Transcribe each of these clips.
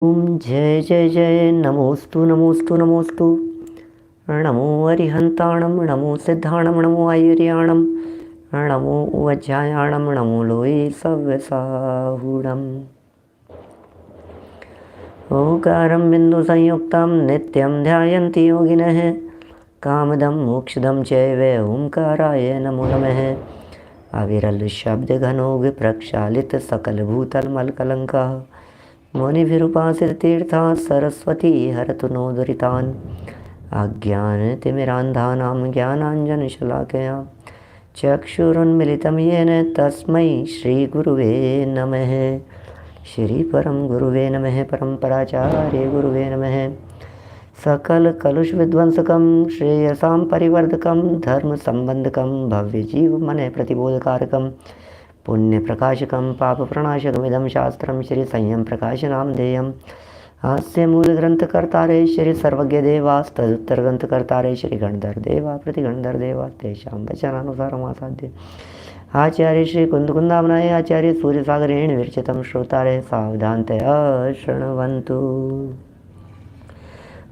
ओम जय जय जय नमोस्तु नमोस्तु नमोस्तु। नमो अरिहंताणं नमो सिद्धाणं नमो आयर्याणं नमो वज्रायाणं नमो लोये सव्यसाहूणम्। ओंकारं बिन्दुसंयुक्तं नित्यं ध्यायन्ति योगिनः कामदं मोक्षदं चैव ओंकाराय नमो नमः। अविरल शब्द घनो विप्रक्षालित सकल भूतल मलकलंकः मुनिभिरुपासित तीर्था सरस्वती हरतु नो दुरितान्। अज्ञानतिमिरान्धानां ज्ञानाञ्जनशलाकया चक्षुरुन्मिलितं येन तस्मै श्रीगुरुवे नमः। श्रीपरं गुरुवे नमः। परम्पराचार्य गुरुवे नमः। सकलकलुषविध्वंसकं श्रेयसां परिवर्धकं धर्मसम्बन्धकं भव्यजीवमनः प्रतिबोधकारकं पुण्यप्रकाशकं पापप्रणाशकमिदं शास्त्रं श्रीसंयं प्रकाशनामधेयं। हास्य मूलग्रन्थकर्तारे श्री सर्वज्ञदेवास्तदुत्तरग्रन्थकर्तारे श्री गणधरदेवा प्रतिगणधरदेवा तेषां वचनानुसारमासाद्य आचार्य श्री कुन्दकुन्दामनाय आचार्य सूर्यसागरेण विरचितं श्रोतारे सावधानतया शृण्वन्तु।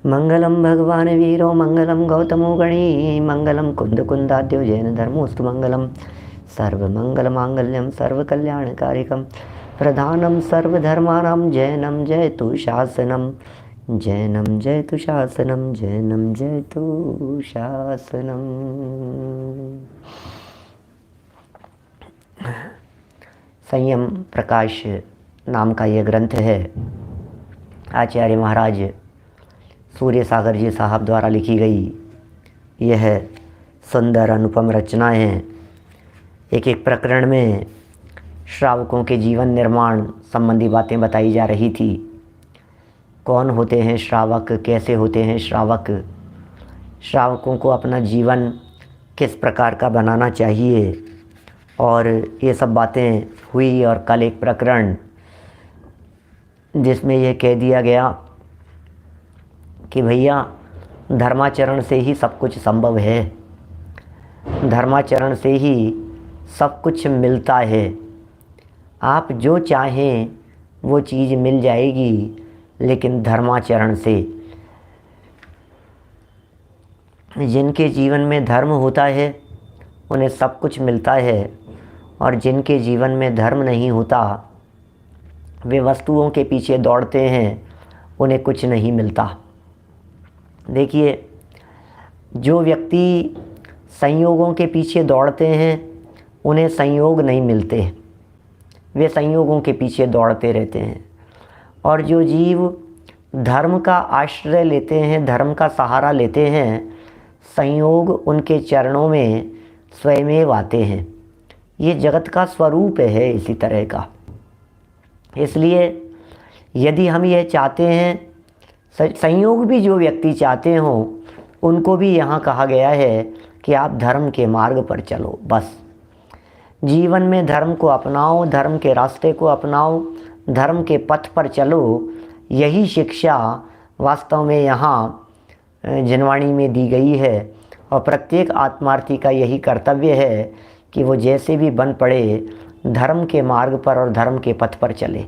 मंगलं भगवान् वीरो मंगलं गौतमो गणी मंगलं कुन्दकुन्दाद्यो जैनधर्मोऽस्तु मंगलम्। सर्वमंगलमांगल्यं सर्वकल्याणकारिकं प्रधानं सर्वधर्माणां जैनं जयतु शासनं। जैनं जयतु शासनं। जैनं जयतु शासनं। संयम प्रकाश नाम का यह ग्रंथ है। आचार्य महाराज सूर्य सागर जी साहब द्वारा लिखी गई यह सुंदर अनुपम रचनाएं हैं। एक एक प्रकरण में श्रावकों के जीवन निर्माण संबंधी बातें बताई जा रही थी। कौन होते हैं श्रावक, कैसे होते हैं श्रावक, श्रावकों को अपना जीवन किस प्रकार का बनाना चाहिए, और ये सब बातें हुई। और कल एक प्रकरण जिसमें यह कह दिया गया कि भैया धर्माचरण से ही सब कुछ संभव है, धर्माचरण से ही सब कुछ मिलता है। आप जो चाहें वो चीज़ मिल जाएगी, लेकिन धर्माचरण से। जिनके जीवन में धर्म होता है उन्हें सब कुछ मिलता है, और जिनके जीवन में धर्म नहीं होता वे वस्तुओं के पीछे दौड़ते हैं, उन्हें कुछ नहीं मिलता। देखिए, जो व्यक्ति संयोगों के पीछे दौड़ते हैं उन्हें संयोग नहीं मिलते, वे संयोगों के पीछे दौड़ते रहते हैं। और जो जीव धर्म का आश्रय लेते हैं, धर्म का सहारा लेते हैं, संयोग उनके चरणों में स्वयमेव आते हैं। ये जगत का स्वरूप है इसी तरह का। इसलिए यदि हम यह चाहते हैं, संयोग भी जो व्यक्ति चाहते हों उनको भी यहाँ कहा गया है कि आप धर्म के मार्ग पर चलो। बस जीवन में धर्म को अपनाओ, धर्म के रास्ते को अपनाओ, धर्म के पथ पर चलो। यही शिक्षा वास्तव में यहाँ जिनवाणी में दी गई है। और प्रत्येक आत्मार्थी का यही कर्तव्य है कि वो जैसे भी बन पड़े धर्म के मार्ग पर और धर्म के पथ पर चले।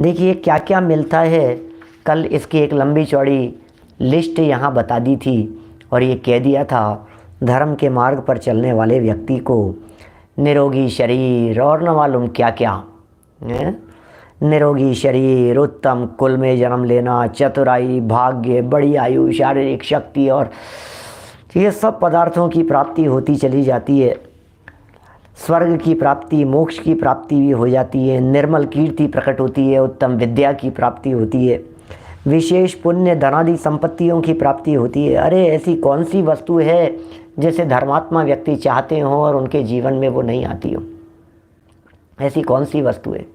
देखिए क्या क्या मिलता है। कल इसकी एक लंबी चौड़ी लिस्ट यहाँ बता दी थी, और ये कह दिया था धर्म के मार्ग पर चलने वाले व्यक्ति को निरोगी शरीर और न मालूम क्या क्या है। निरोगी शरीर, उत्तम कुल में जन्म लेना, चतुराई, भाग्य, बड़ी आयु, शारीरिक शक्ति, और ये सब पदार्थों की प्राप्ति होती चली जाती है। स्वर्ग की प्राप्ति, मोक्ष की प्राप्ति भी हो जाती है। निर्मल कीर्ति प्रकट होती है, उत्तम विद्या की प्राप्ति होती है, विशेष पुण्य धनादि संपत्तियों की प्राप्ति होती है। अरे ऐसी कौन सी वस्तु है जिसे धर्मात्मा व्यक्ति चाहते हों और उनके जीवन में वो नहीं आती हो? ऐसी कौन सी वस्तु है?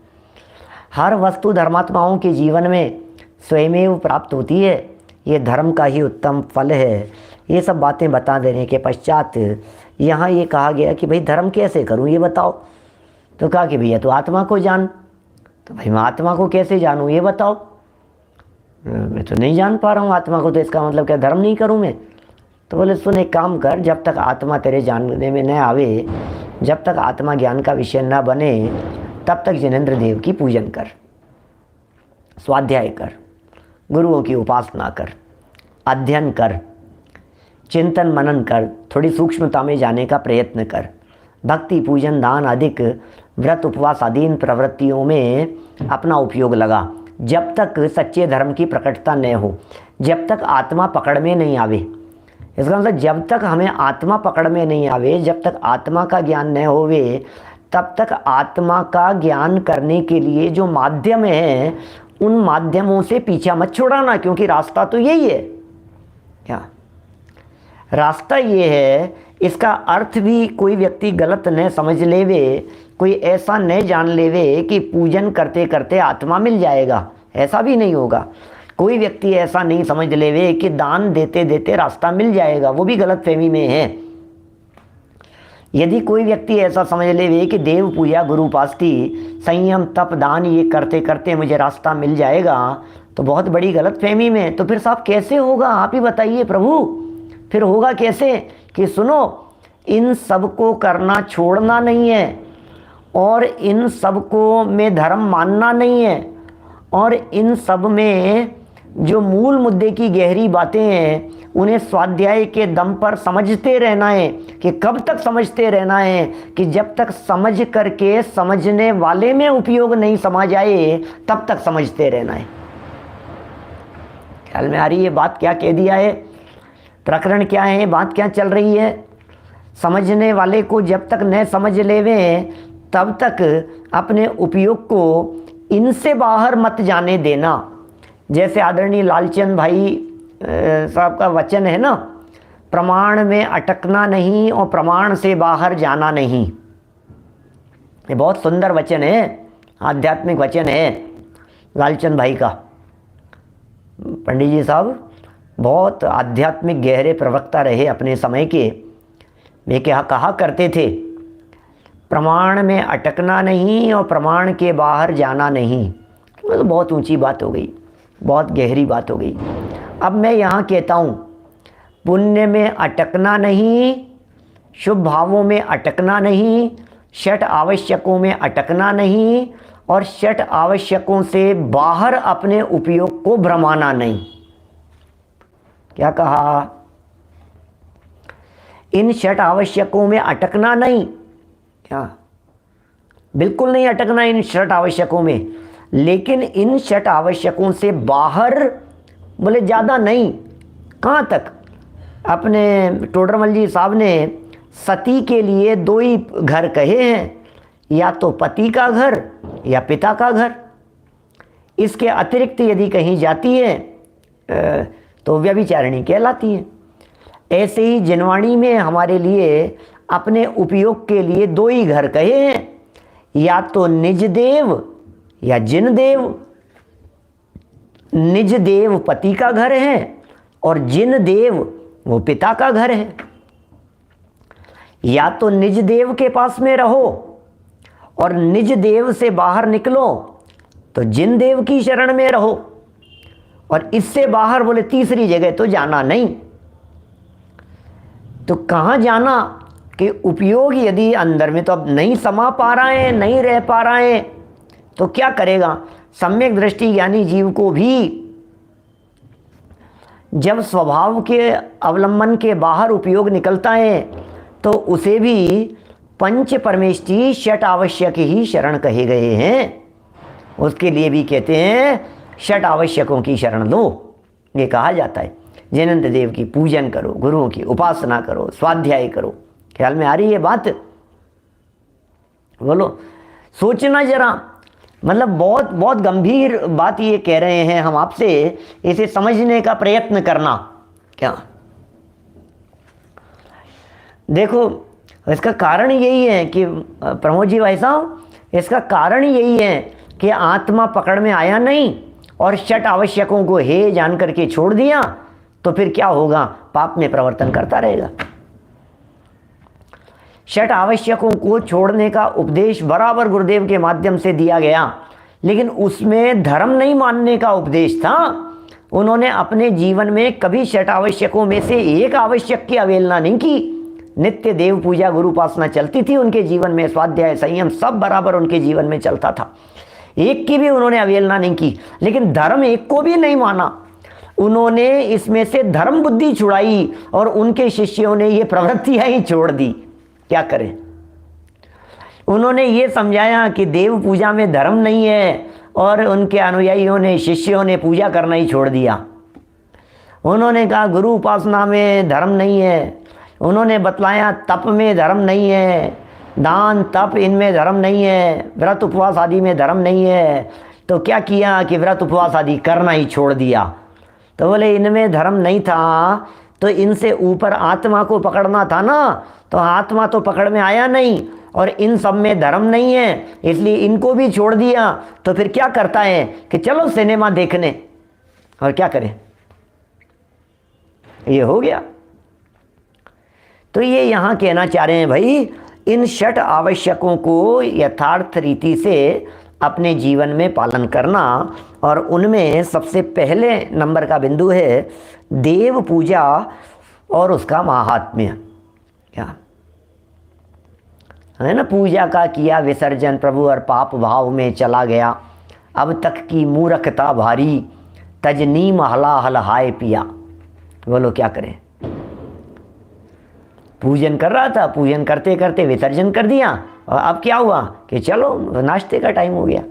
हर वस्तु धर्मात्माओं के जीवन में स्वयमेव प्राप्त होती है। ये धर्म का ही उत्तम फल है। ये सब बातें बता देने के पश्चात यहाँ ये कहा गया कि भाई धर्म कैसे करूँ ये बताओ। तो कहा कि भैया तो आत्मा को जान। तो भाई मैं आत्मा को कैसे जानूँ ये बताओ। मैं तो नहीं जान पा रहा हूँ आत्मा को, तो इसका मतलब क्या धर्म नहीं करूँ मैं? तो बोले सुन, एक काम कर, जब तक आत्मा तेरे जानने में न आवे, जब तक आत्मा ज्ञान का विषय न बने, तब तक जिनेंद्र देव की पूजन कर। स्वाध्याय कर, गुरुओं की उपासना कर, अध्ययन कर, चिंतन मनन कर, थोड़ी सूक्ष्मता में जाने का प्रयत्न कर, भक्ति पूजन दान अधिक व्रत उपवास अधीन प्रवृत्तियों में अपना उपयोग लगा। जब तक सच्चे धर्म की प्रकटता न हो, जब तक आत्मा पकड़ में नहीं आवे, इसका मतलब जब तक हमें आत्मा पकड़ में नहीं आवे, जब तक आत्मा का ज्ञान न होवे, तब तक आत्मा का ज्ञान करने के लिए जो माध्यम है उन माध्यमों से पीछा मत छुड़ाना, क्योंकि रास्ता तो यही है। क्या रास्ता ये है, इसका अर्थ भी कोई व्यक्ति गलत न समझ लेवे, कोई ऐसा न जान लेवे कि पूजन करते करते आत्मा मिल जाएगा, ऐसा भी नहीं होगा। कोई व्यक्ति ऐसा नहीं समझ लेवे कि दान देते देते रास्ता मिल जाएगा, वो भी गलतफहमी में है। यदि कोई व्यक्ति ऐसा समझ लेवे कि देव पूजा गुरु उपासना संयम तप दान ये करते करते मुझे रास्ता मिल जाएगा, तो बहुत बड़ी गलतफहमी में। तो फिर साहब कैसे होगा, आप ही बताइए प्रभु, फिर होगा कैसे? कि सुनो, इन सब को करना छोड़ना नहीं है, और इन सब को में धर्म मानना नहीं है, और इन सब में जो मूल मुद्दे की गहरी बातें हैं उन्हें स्वाध्याय के दम पर समझते रहना है। कि कब तक समझते रहना है? कि जब तक समझ करके समझने वाले में उपयोग नहीं समा जाए, तब तक समझते रहना है। ख्याल में आ रही है बात? क्या कह दिया है, प्रकरण क्या है, बात क्या चल रही है? समझने वाले को जब तक न समझ लेवे, तब तक अपने उपयोग को इनसे बाहर मत जाने देना। जैसे आदरणीय लालचंद भाई साहब का वचन है ना, प्रमाण में अटकना नहीं और प्रमाण से बाहर जाना नहीं। ये बहुत सुंदर वचन है, आध्यात्मिक वचन है लालचंद भाई का। पंडित जी साहब बहुत आध्यात्मिक गहरे प्रवक्ता रहे अपने समय के। वे क्या कहा करते थे, प्रमाण में अटकना नहीं और प्रमाण के बाहर जाना नहीं। तो बहुत ऊंची बात हो गई, बहुत गहरी बात हो गई। अब मैं यहाँ कहता हूँ, पुण्य में अटकना नहीं, शुभ भावों में अटकना नहीं, षट आवश्यकों में अटकना नहीं, और षट आवश्यकों से बाहर अपने उपयोग को भ्रमाना नहीं। क्या कहा? इन षट आवश्यकों में अटकना नहीं। क्या? बिल्कुल नहीं अटकना इन षट आवश्यकों में, लेकिन इन षट आवश्यकों से बाहर बोले ज़्यादा नहीं। कहाँ तक? अपने टोडरमल जी साहब ने सती के लिए दो ही घर कहे हैं, या तो पति का घर या पिता का घर। इसके अतिरिक्त यदि कहीं जाती है तो व्यभिचारिणी कहलाती है। ऐसे ही जिनवाणी में हमारे लिए अपने उपयोग के लिए दो ही घर कहे हैं, या तो निज देव या जिन देव। निज देव पति का घर है और जिन देव वो पिता का घर है। या तो निज देव के पास में रहो और निज देव से बाहर निकलो तो जिन देव की शरण में रहो, और इससे बाहर बोले तीसरी जगह तो जाना नहीं। तो कहाँ जाना? कि उपयोग यदि अंदर में तो अब नहीं समा पा रहे हैं, नहीं रह पा रहे हैं, तो क्या करेगा? सम्यक दृष्टि ज्ञानी जीव को भी जब स्वभाव के अवलंबन के बाहर उपयोग निकलता है, तो उसे भी पंच परमेष्टि षट आवश्यक ही शरण कहे गए हैं। उसके लिए भी कहते हैं षट आवश्यकों की शरण लो, ये कहा जाता है। जयनंद देव की पूजन करो, गुरुओं की उपासना करो, स्वाध्याय करो। ख्याल में आ रही है बात? बोलो, सोचना जरा, मतलब बहुत बहुत गंभीर बात ये कह रहे हैं हम आपसे, इसे समझने का प्रयत्न करना। क्या देखो, इसका कारण यही है कि प्रमोद जी भाई साहब, इसका कारण यही है कि आत्मा पकड़ में आया नहीं और षट आवश्यकों को हे जान करके छोड़ दिया, तो फिर क्या होगा? पाप में प्रवर्तन करता रहेगा। षट आवश्यकों को छोड़ने का उपदेश बराबर गुरुदेव के माध्यम से दिया गया, लेकिन उसमें धर्म नहीं मानने का उपदेश था। उन्होंने अपने जीवन में कभी षट आवश्यकों में से एक आवश्यक की अवहेलना नहीं की। नित्य देव पूजा गुरु उपासना चलती थी उनके जीवन में, स्वाध्याय संयम सब बराबर उनके जीवन में चलता था। एक की भी उन्होंने अवहेलना नहीं की, लेकिन धर्म एक को भी नहीं माना। उन्होंने इसमें से धर्म बुद्धि छुड़ाई और उनके शिष्यों ने ये प्रवृत्तियां ही छोड़ दी। क्या करें? उन्होंने ये समझाया कि देव पूजा में धर्म नहीं है और उनके अनुयायियों ने, शिष्यों ने पूजा करना ही छोड़ दिया। उन्होंने कहा गुरु उपासना में धर्म नहीं है, उन्होंने बतलाया तप में धर्म नहीं है, दान तप इनमें धर्म नहीं है, व्रत उपवास आदि में धर्म नहीं है। तो क्या किया कि व्रत उपवास आदि करना ही छोड़ दिया। तो बोले इनमें धर्म नहीं था तो इनसे ऊपर आत्मा को पकड़ना था ना, तो आत्मा तो पकड़ में आया नहीं और इन सब में धर्म नहीं है, इसलिए इनको भी छोड़ दिया। तो फिर क्या करता है कि चलो सिनेमा देखने, और क्या करें, ये हो गया। तो ये यहाँ कहना चाह रहे हैं भाई, इन 6 आवश्यकों को यथार्थ रीति से अपने जीवन में पालन करना, और उनमें सबसे पहले नंबर का बिंदु है देव पूजा और उसका महात्म्य। क्या है ना, पूजा का किया विसर्जन प्रभु और पाप भाव में चला गया, अब तक की मूर्खता भारी, तजनी महला हलहाय पिया। बोलो क्या करें? पूजन कर रहा था, पूजन करते करते विसर्जन कर दिया, और अब क्या हुआ कि चलो नाश्ते का टाइम हो गया,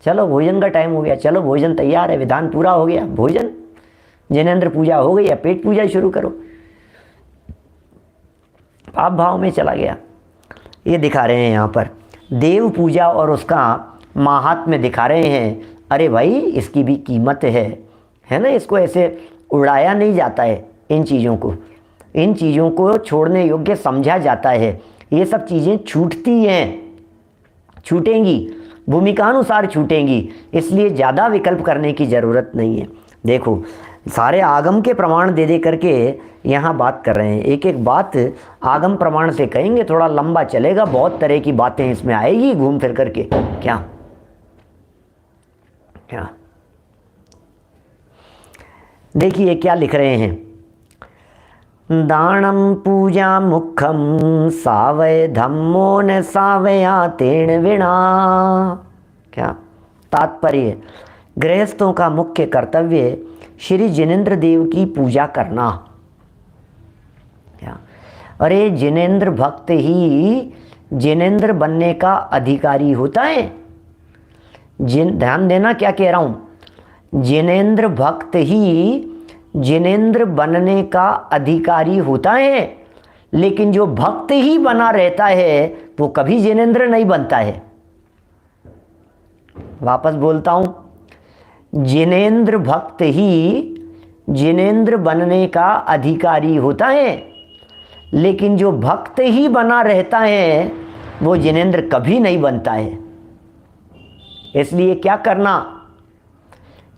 चलो भोजन का टाइम हो गया, चलो भोजन तैयार है, विधान पूरा हो गया, भोजन, जिनेंद्र पूजा हो गई, या पेट पूजा शुरू करो, पाप भाव में चला गया। ये दिखा रहे हैं यहाँ पर देव पूजा और उसका महात्म्य दिखा रहे हैं। अरे भाई इसकी भी कीमत है ना, इसको ऐसे उड़ाया नहीं जाता है। इन चीज़ों को छोड़ने योग्य समझा जाता है। ये सब चीज़ें छूटती हैं, छूटेंगी, भूमिकानुसार छूटेंगी, इसलिए ज़्यादा विकल्प करने की ज़रूरत नहीं है। देखो सारे आगम के प्रमाण दे करके यहाँ बात कर रहे हैं। एक एक बात आगम प्रमाण से कहेंगे, थोड़ा लंबा चलेगा, बहुत तरह की बातें इसमें आएगी घूम फिर करके। क्या देखिए क्या लिख रहे हैं, दानम पूजा मुखम सावय धम्मो न सावया तेण विना। क्या तात्पर्य? गृहस्थों का मुख्य कर्तव्य श्री जिनेंद्र देव की पूजा करना। क्या? अरे जिनेंद्र भक्त ही जिनेंद्र बनने का अधिकारी होता है। ध्यान देना क्या कह रहा हूं, जिनेंद्र भक्त ही जिनेंद्र बनने का अधिकारी होता है, लेकिन जो भक्त ही बना रहता है वो कभी जिनेंद्र नहीं बनता है। वापस बोलता हूं, जिनेंद्र भक्त ही जिनेंद्र बनने का अधिकारी होता है, लेकिन जो भक्त ही बना रहता है वो जिनेंद्र कभी नहीं बनता है। इसलिए क्या करना,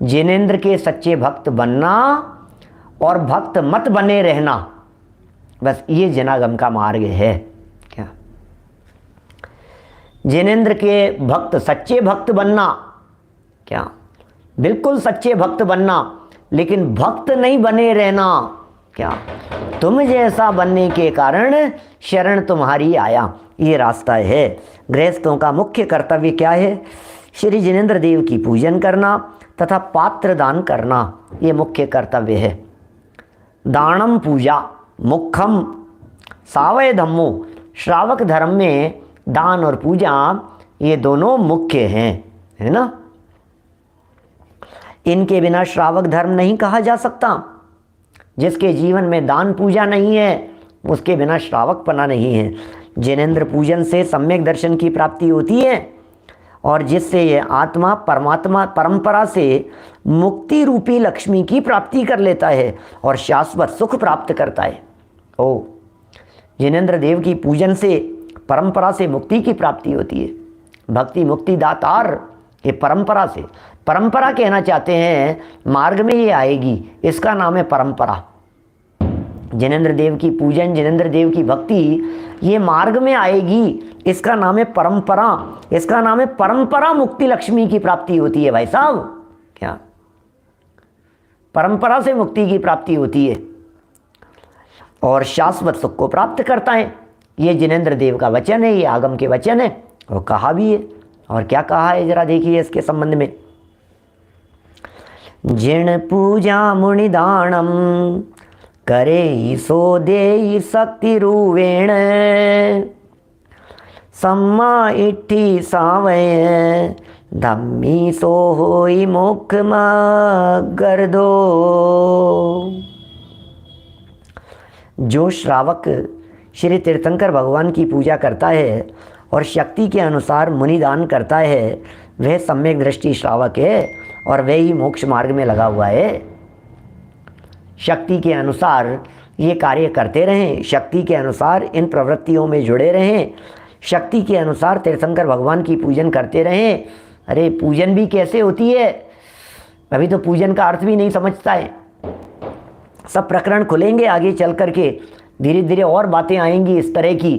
जिनेंद्र के सच्चे भक्त बनना और भक्त मत बने रहना, बस ये जनागम का मार्ग है। क्या? जिनेंद्र के भक्त, सच्चे भक्त बनना, क्या बिल्कुल सच्चे भक्त बनना, लेकिन भक्त नहीं बने रहना। क्या? तुम जैसा बनने के कारण शरण तुम्हारी आया, ये रास्ता है। गृहस्थों का मुख्य कर्तव्य क्या है? श्री जिनेंद्र देव की पूजन करना तथा पात्र दान करना, ये मुख्य कर्तव्य है। दानम पूजा मुखम सावय धम्मो, श्रावक धर्म में दान और पूजा ये दोनों मुख्य हैं, है ना। इनके बिना श्रावक धर्म नहीं कहा जा सकता। जिसके जीवन में दान पूजा नहीं है उसके बिना श्रावकपना नहीं है। जिनेंद्र पूजन से सम्यक दर्शन की प्राप्ति होती है और जिससे ये आत्मा परमात्मा परंपरा से मुक्ति रूपी लक्ष्मी की प्राप्ति कर लेता है और शाश्वत सुख प्राप्त करता है। ओ, जिनेंद्र देव की पूजन से परंपरा से मुक्ति की प्राप्ति होती है। भक्ति मुक्ति दातार, ये परंपरा से, परंपरा कहना चाहते हैं, मार्ग में ये आएगी, इसका नाम है परंपरा। जिनेंद्र देव की पूजन, जिनेंद्र देव की भक्ति ये मार्ग में आएगी, इसका नाम है परंपरा, इसका नाम है परंपरा मुक्ति लक्ष्मी की प्राप्ति होती है भाई साहब। क्या? परंपरा से मुक्ति की प्राप्ति होती है और शाश्वत सुख को प्राप्त करता है। ये जिनेंद्र देव का वचन है, ये आगम के वचन है और कहा भी है। और क्या कहा है जरा देखिए इसके संबंध में। जिण पूजा मुनिदानम करे सो दे शक्ति रूवेण सम्मा इट्ठी सावय धम्मी सो होई मुख मगर दो। जो श्रावक श्री तीर्थंकर भगवान की पूजा करता है और शक्ति के अनुसार मुनिदान करता है वह सम्यक दृष्टि श्रावक है और वह ही मोक्ष मार्ग में लगा हुआ है। शक्ति के अनुसार ये कार्य करते रहें, शक्ति के अनुसार इन प्रवृत्तियों में जुड़े रहें, शक्ति के अनुसार तीर्थंकर भगवान की पूजन करते रहें। अरे पूजन भी कैसे होती है, अभी तो पूजन का अर्थ भी नहीं समझता है। सब प्रकरण खुलेंगे आगे चल करके, धीरे धीरे और बातें आएंगी इस तरह की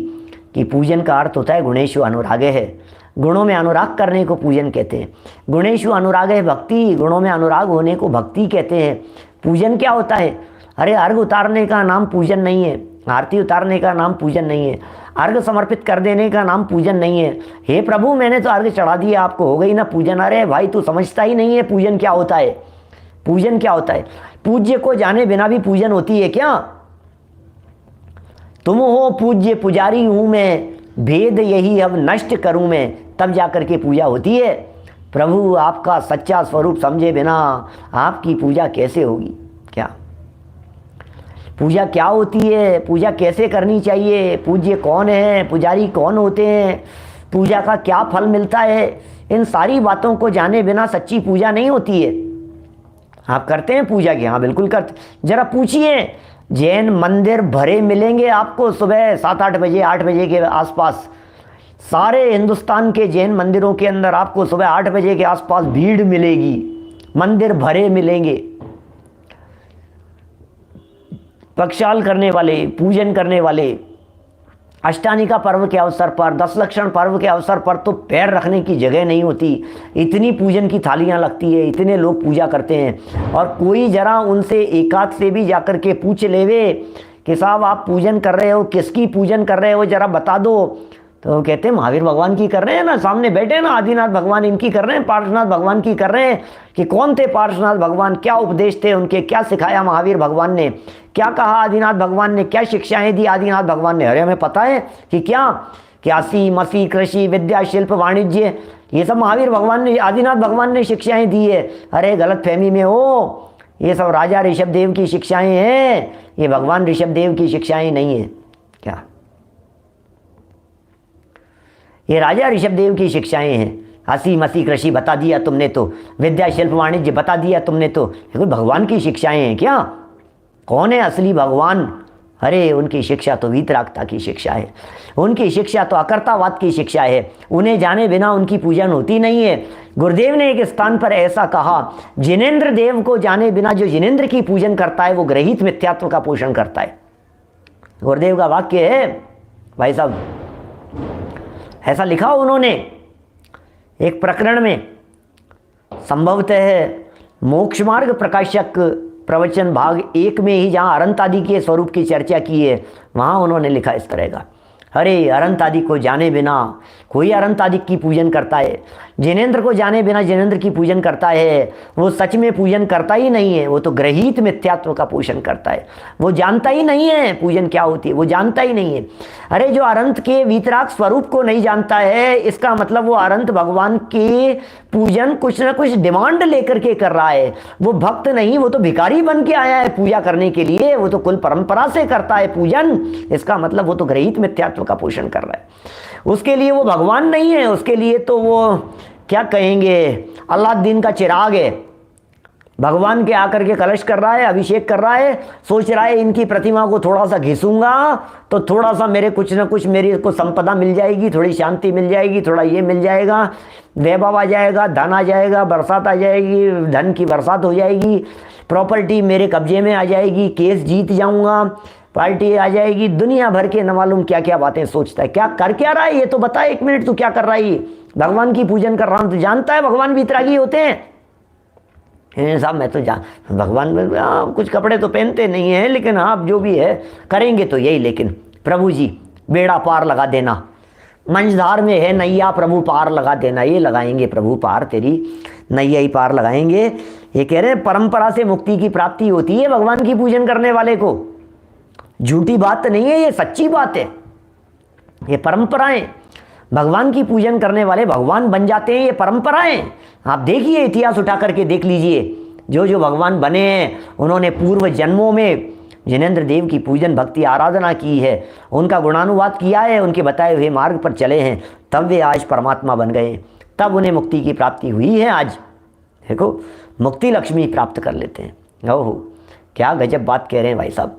कि पूजन का अर्थ होता है गुणेषु अनुरागे है, गुणों में अनुराग करने को पूजन कहते हैं। गुणेषु अनुराग है भक्ति, गुणों में अनुराग होने को भक्ति कहते हैं। पूजन क्या होता है? अरे अर्घ उतारने का नाम पूजन नहीं है, आरती उतारने का नाम पूजन नहीं है, अर्घ समर्पित कर देने का नाम पूजन नहीं है। हे प्रभु मैंने तो अर्घ चढ़ा दिया, आपको हो गई ना पूजन। अरे भाई तू समझता ही नहीं है पूजन क्या होता है। पूजन क्या होता है? पूज्य को जाने बिना भी पूजन होती है क्या? तुम हो पूज्य पुजारी हूं मैं, भेद यही अब नष्ट करूं मैं, तब जाकर के पूजा होती है। प्रभु आपका सच्चा स्वरूप समझे बिना आपकी पूजा कैसे होगी? क्या पूजा क्या होती है? पूजा कैसे करनी चाहिए? पूज्य कौन है? पुजारी कौन होते हैं? पूजा का क्या फल मिलता है? इन सारी बातों को जाने बिना सच्ची पूजा नहीं होती है। आप करते हैं पूजा की? हाँ बिल्कुल करते। जरा पूछिए, जैन मंदिर भरे मिलेंगे आपको सुबह 7-8 बजे 8 बजे के आसपास। सारे हिंदुस्तान के जैन मंदिरों के अंदर आपको सुबह 8 बजे के आसपास भीड़ मिलेगी, मंदिर भरे मिलेंगे। प्रक्षाल करने वाले, पूजन करने वाले, अष्टानिका पर्व के अवसर पर, 10 लक्षण पर्व के अवसर पर तो पैर रखने की जगह नहीं होती, इतनी पूजन की थालियां लगती है, इतने लोग पूजा करते हैं। और कोई जरा उनसे एकाध से भी जाकर के पूछ लेवे कि साहब आप पूजन कर रहे हो, किसकी पूजन कर रहे हो जरा बता दो, तो कहते हैं महावीर भगवान की कर रहे हैं ना, सामने बैठे ना आदिनाथ भगवान इनकी कर रहे हैं, पार्श्वनाथ भगवान की कर रहे हैं। कि कौन थे पार्श्वनाथ भगवान, क्या उपदेश थे उनके, क्या सिखाया महावीर भगवान ने, क्या कहा आदिनाथ भगवान ने, क्या शिक्षाएं दी आदिनाथ भगवान ने? अरे हमें पता है कि क्या, कि असी मसी कृषि विद्या शिल्प वाणिज्य ये सब महावीर भगवान ने, आदिनाथ भगवान ने शिक्षाएं दी है। अरे गलत फहमी में हो, ये सब राजा ऋषभदेव की शिक्षाएं हैं, ये भगवान ऋषभदेव की शिक्षाएं नहीं है। क्या ये राजा ऋषभदेव की शिक्षाएं हैं? हसी मसी कृषि बता दिया तुमने तो, विद्या शिल्प वाणिज्य बता दिया तुमने तो, ये भगवान की शिक्षाएं हैं क्या? कौन है असली भगवान? अरे उनकी शिक्षा तो वीतरागता की शिक्षा है, उनकी शिक्षा तो अकर्तावाद की शिक्षा है, उन्हें जाने बिना उनकी पूजन होती नहीं है। गुरुदेव ने एक स्थान पर ऐसा कहा, जिनेंद्र देव को जाने बिना जो जिनेंद्र की पूजन करता है वो ग्रहित मिथ्यात्व का पोषण करता है। गुरुदेव का वाक्य है भाई साहब, ऐसा लिखा उन्होंने एक प्रकरण में, संभवतः मोक्ष मार्ग प्रकाशक प्रवचन भाग 1 में ही, जहाँ अनंत आदि के स्वरूप की चर्चा की है, वहाँ उन्होंने लिखा इस तरह का, अरे अनंत आदि को जाने बिना कोई अनंत आदि की पूजन करता है, जिनेंद्र को जाने बिना जिनेंद्र की पूजन करता है, वो सच में पूजन करता ही नहीं है, वो तो ग्रहित मिथ्यात्व का पोषण करता है, वो जानता ही नहीं है पूजन क्या होती है, वो जानता ही नहीं है। अरे जो अनंत के वीतराग स्वरूप को नहीं जानता है, इसका मतलब वो अनंत भगवान के पूजन कुछ ना कुछ डिमांड लेकर के कर रहा है। वो भक्त नहीं, वो तो भिखारी बन के आया है पूजा करने के लिए, वो तो कुल परंपरा से करता है पूजन, इसका मतलब वो तो ग्रहित मिथ्यात्व का पोषण कर रहा है। उसके लिए वो भगवान नहीं है, उसके लिए तो वो क्या कहेंगे, अल्लादीन का चिराग है। भगवान के आकर के कलश कर रहा है, अभिषेक कर रहा है, सोच रहा है इनकी प्रतिमा को थोड़ा सा घिसूंगा तो थोड़ा सा मेरे कुछ ना कुछ मेरे को संपदा मिल जाएगी, थोड़ी शांति मिल जाएगी, थोड़ा ये मिल जाएगा, वैभव आ जाएगा, धन आ जाएगा, बरसात आ जाएगी, धन की बरसात हो जाएगी, प्रॉपर्टी मेरे कब्जे में आ जाएगी, केस जीत जाऊंगा, पार्टी आ जाएगी, दुनिया भर के न मालूम क्या क्या बातें सोचता है। क्या कर क्या रहा है ये तो बता, 1 मिनट तू क्या कर रहा है? भगवान की पूजन कर रहा हूं, तो जानता है भगवान वीतरागी होते हैं। साहब मैं तो भगवान कुछ कपड़े तो पहनते नहीं हैं, लेकिन आप जो भी है करेंगे तो यही, लेकिन प्रभु जी बेड़ा पार लगा देना, मंझधार में है नैया, प्रभु पार लगा देना। ये लगाएंगे प्रभु पार, तेरी नैया ही पार लगाएंगे। ये कह रहे हैं परंपरा से मुक्ति की प्राप्ति होती है भगवान की पूजन करने वाले को। झूठी बात नहीं है, ये सच्ची बात है। ये परंपराएं, भगवान की पूजन करने वाले भगवान बन जाते हैं, ये परंपराएं। आप देखिए, इतिहास उठा करके देख लीजिए, जो जो भगवान बने हैं उन्होंने पूर्व जन्मों में जिनेंद्र देव की पूजन भक्ति आराधना की है, उनका गुणानुवाद किया है, उनके बताए हुए मार्ग पर चले हैं, तब वे आज परमात्मा बन गए, तब उन्हें मुक्ति की प्राप्ति हुई है। आज देखो मुक्ति लक्ष्मी प्राप्त कर लेते हैं। ओहो, क्या गजब बात कह रहे हैं भाई साहब।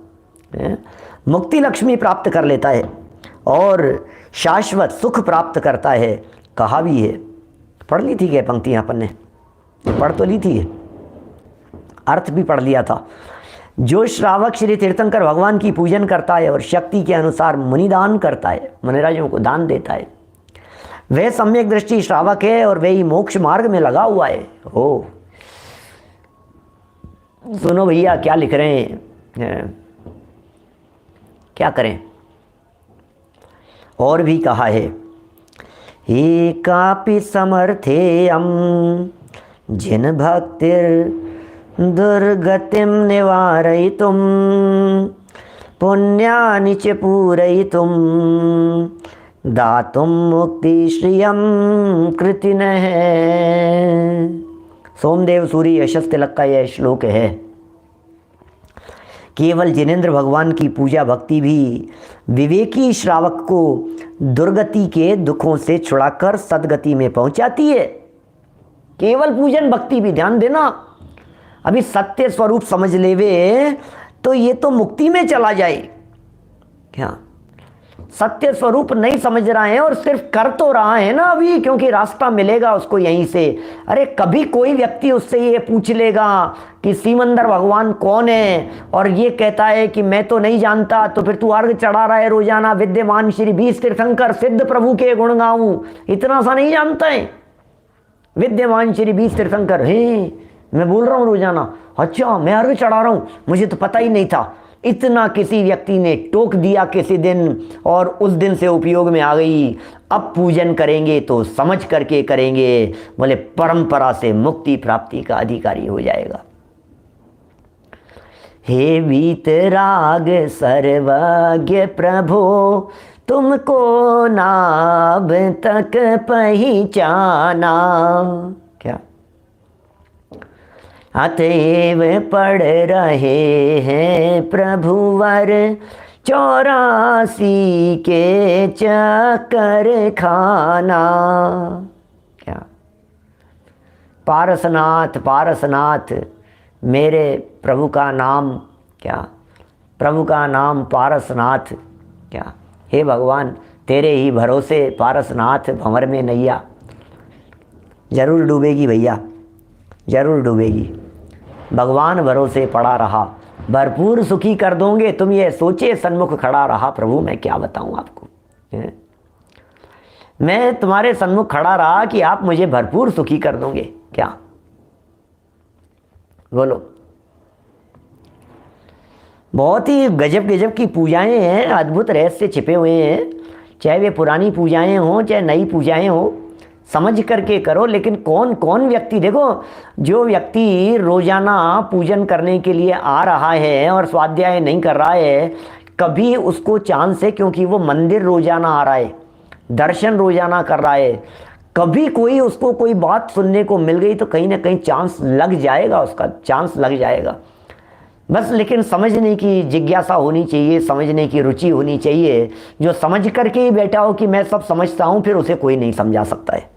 मुक्ति लक्ष्मी प्राप्त कर लेता है और शाश्वत सुख प्राप्त करता है। कहा भी है, पढ़ ली थी क्या पंक्तियाँ अपन ने? पढ़ तो ली थी, अर्थ भी पढ़ लिया था। जो श्रावक श्री तीर्थंकर भगवान की पूजन करता है और शक्ति के अनुसार मुनिदान करता है, मुनिराजों को दान देता है, वह सम्यक दृष्टि श्रावक है और वही मोक्ष मार्ग में लगा हुआ है। ओ सुनो भैया, क्या लिख रहे हैं, क्या करें। और भी कहा है, एकापि समर्थेयम जिन भक्तिर दुर्गतिम निवारयितुम पुण्यानि च पूरयितुम दातुम मुक्ति श्रियम कृतिनः। सोमदेव सूरी यशस तिलक का यह श्लोक है। केवल जिनेंद्र भगवान की पूजा भक्ति भी विवेकी श्रावक को दुर्गति के दुखों से छुड़ाकर सदगति में पहुंचाती है। केवल पूजन भक्ति भी, ध्यान देना, अभी सत्य स्वरूप समझ लेवे तो ये तो मुक्ति में चला जाए। क्या सत्य स्वरूप नहीं समझ रहा है और सिर्फ कर तो रहा है ना अभी, क्योंकि रास्ता मिलेगा उसको यहीं से। अरे कभी कोई व्यक्ति उससे ये पूछ लेगा कि सिमंदर भगवान कौन है, और ये कहता है कि मैं तो नहीं जानता, तो फिर तू अर्घ चढ़ा रहा है रोजाना, विद्यमान श्री 20 तीर्थंकर सिद्ध प्रभु के गुण गाऊं, इतना सा नहीं जानता है। विद्यमान श्री 20 तीर्थंकर है, मैं बोल रहा हूं रोजाना, अच्छा मैं अर्घ चढ़ा रहा हूं, मुझे तो पता ही नहीं था। इतना किसी व्यक्ति ने टोक दिया किसी दिन, और उस दिन से उपयोग में आ गई। अब पूजन करेंगे तो समझ करके करेंगे, बोले परंपरा से मुक्ति प्राप्ति का अधिकारी हो जाएगा। हे वीतराग सर्वज्ञ प्रभो, तुमको नाभ तक पहचाना। क्या अतएव पढ़ रहे हैं प्रभुवर 84 के चक्कर खाना। क्या पारसनाथ, पारसनाथ मेरे प्रभु का नाम, क्या प्रभु का नाम पारसनाथ। क्या हे भगवान तेरे ही भरोसे पारसनाथ, भंवर में नैया जरूर डूबेगी भैया, जरूर डूबेगी। भगवान भरोसे पड़ा रहा, भरपूर सुखी कर दोगे तुम, ये सोचे सन्मुख खड़ा रहा। प्रभु मैं क्या बताऊं आपको, मैं तुम्हारे सन्मुख खड़ा रहा कि आप मुझे भरपूर सुखी कर दोगे। क्या बोलो, बहुत ही गजब गजब की पूजाएं हैं, अद्भुत रहस्य छिपे हुए हैं। चाहे वे पुरानी पूजाएं हों चाहे नई पूजाएं हों, समझ करके करो। लेकिन कौन कौन व्यक्ति, देखो जो व्यक्ति रोजाना पूजन करने के लिए आ रहा है और स्वाध्याय नहीं कर रहा है, कभी उसको चांस है, क्योंकि वो मंदिर रोजाना आ रहा है, दर्शन रोजाना कर रहा है, कभी कोई उसको कोई बात सुनने को मिल गई तो कहीं ना कहीं चांस लग जाएगा, उसका चांस लग जाएगा बस। लेकिन समझने की जिज्ञासा होनी चाहिए, समझने की रुचि होनी चाहिए। जो समझ करके ही बैठा हो कि मैं सब समझता हूँ, फिर उसे कोई नहीं समझा सकता है।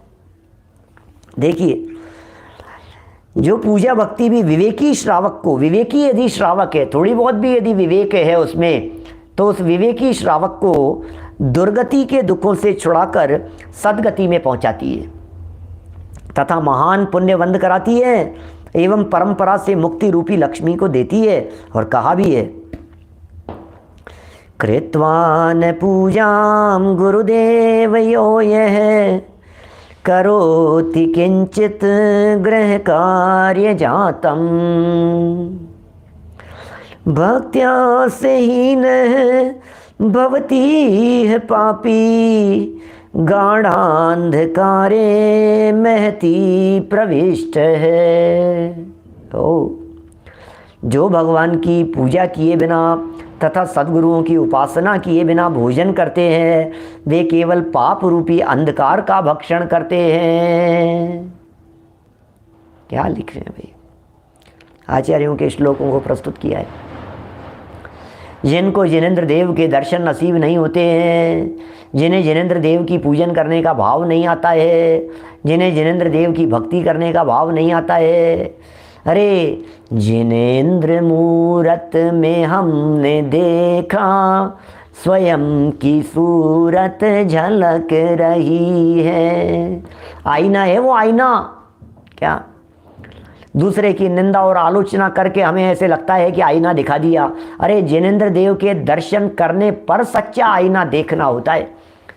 देखिए, जो पूजा भक्ति भी विवेकी श्रावक को, विवेकी यदि श्रावक है, थोड़ी बहुत भी यदि विवेक है उसमें, तो उस विवेकी श्रावक को दुर्गति के दुखों से छुड़ाकर सदगति में पहुंचाती है तथा महान पुण्य बंद कराती है एवं परंपरा से मुक्ति रूपी लक्ष्मी को देती है। और कहा भी है, कृत्वान पूजाम गुरुदेव यो यह करोति किंचित गृह कार्य जातम भक्त्या से हीन भवती है पापी गाढ़ांधकारे महती प्रविष्ट है। तो जो भगवान की पूजा किए बिना तथा सद्गुरुओं की उपासना किए बिना भोजन करते हैं, वे केवल पाप रूपी अंधकार का भक्षण करते हैं। क्या लिख रहे हैं भाई, आचार्यों के श्लोकों को प्रस्तुत किया है। जिनको जिनेंद्र देव के दर्शन नसीब नहीं होते हैं, जिन्हें जिनेंद्र देव की पूजन करने का भाव नहीं आता है, जिन्हें जिनेंद्र देव की भक्ति करने का भाव नहीं आता है, अरे जिनेंद्र मूरत में हमने देखा स्वयं की सूरत झलक रही है। आईना है वो आईना। क्या दूसरे की निंदा और आलोचना करके हमें ऐसे लगता है कि आईना दिखा दिया। अरे जिनेंद्र देव के दर्शन करने पर सच्चा आईना देखना होता है।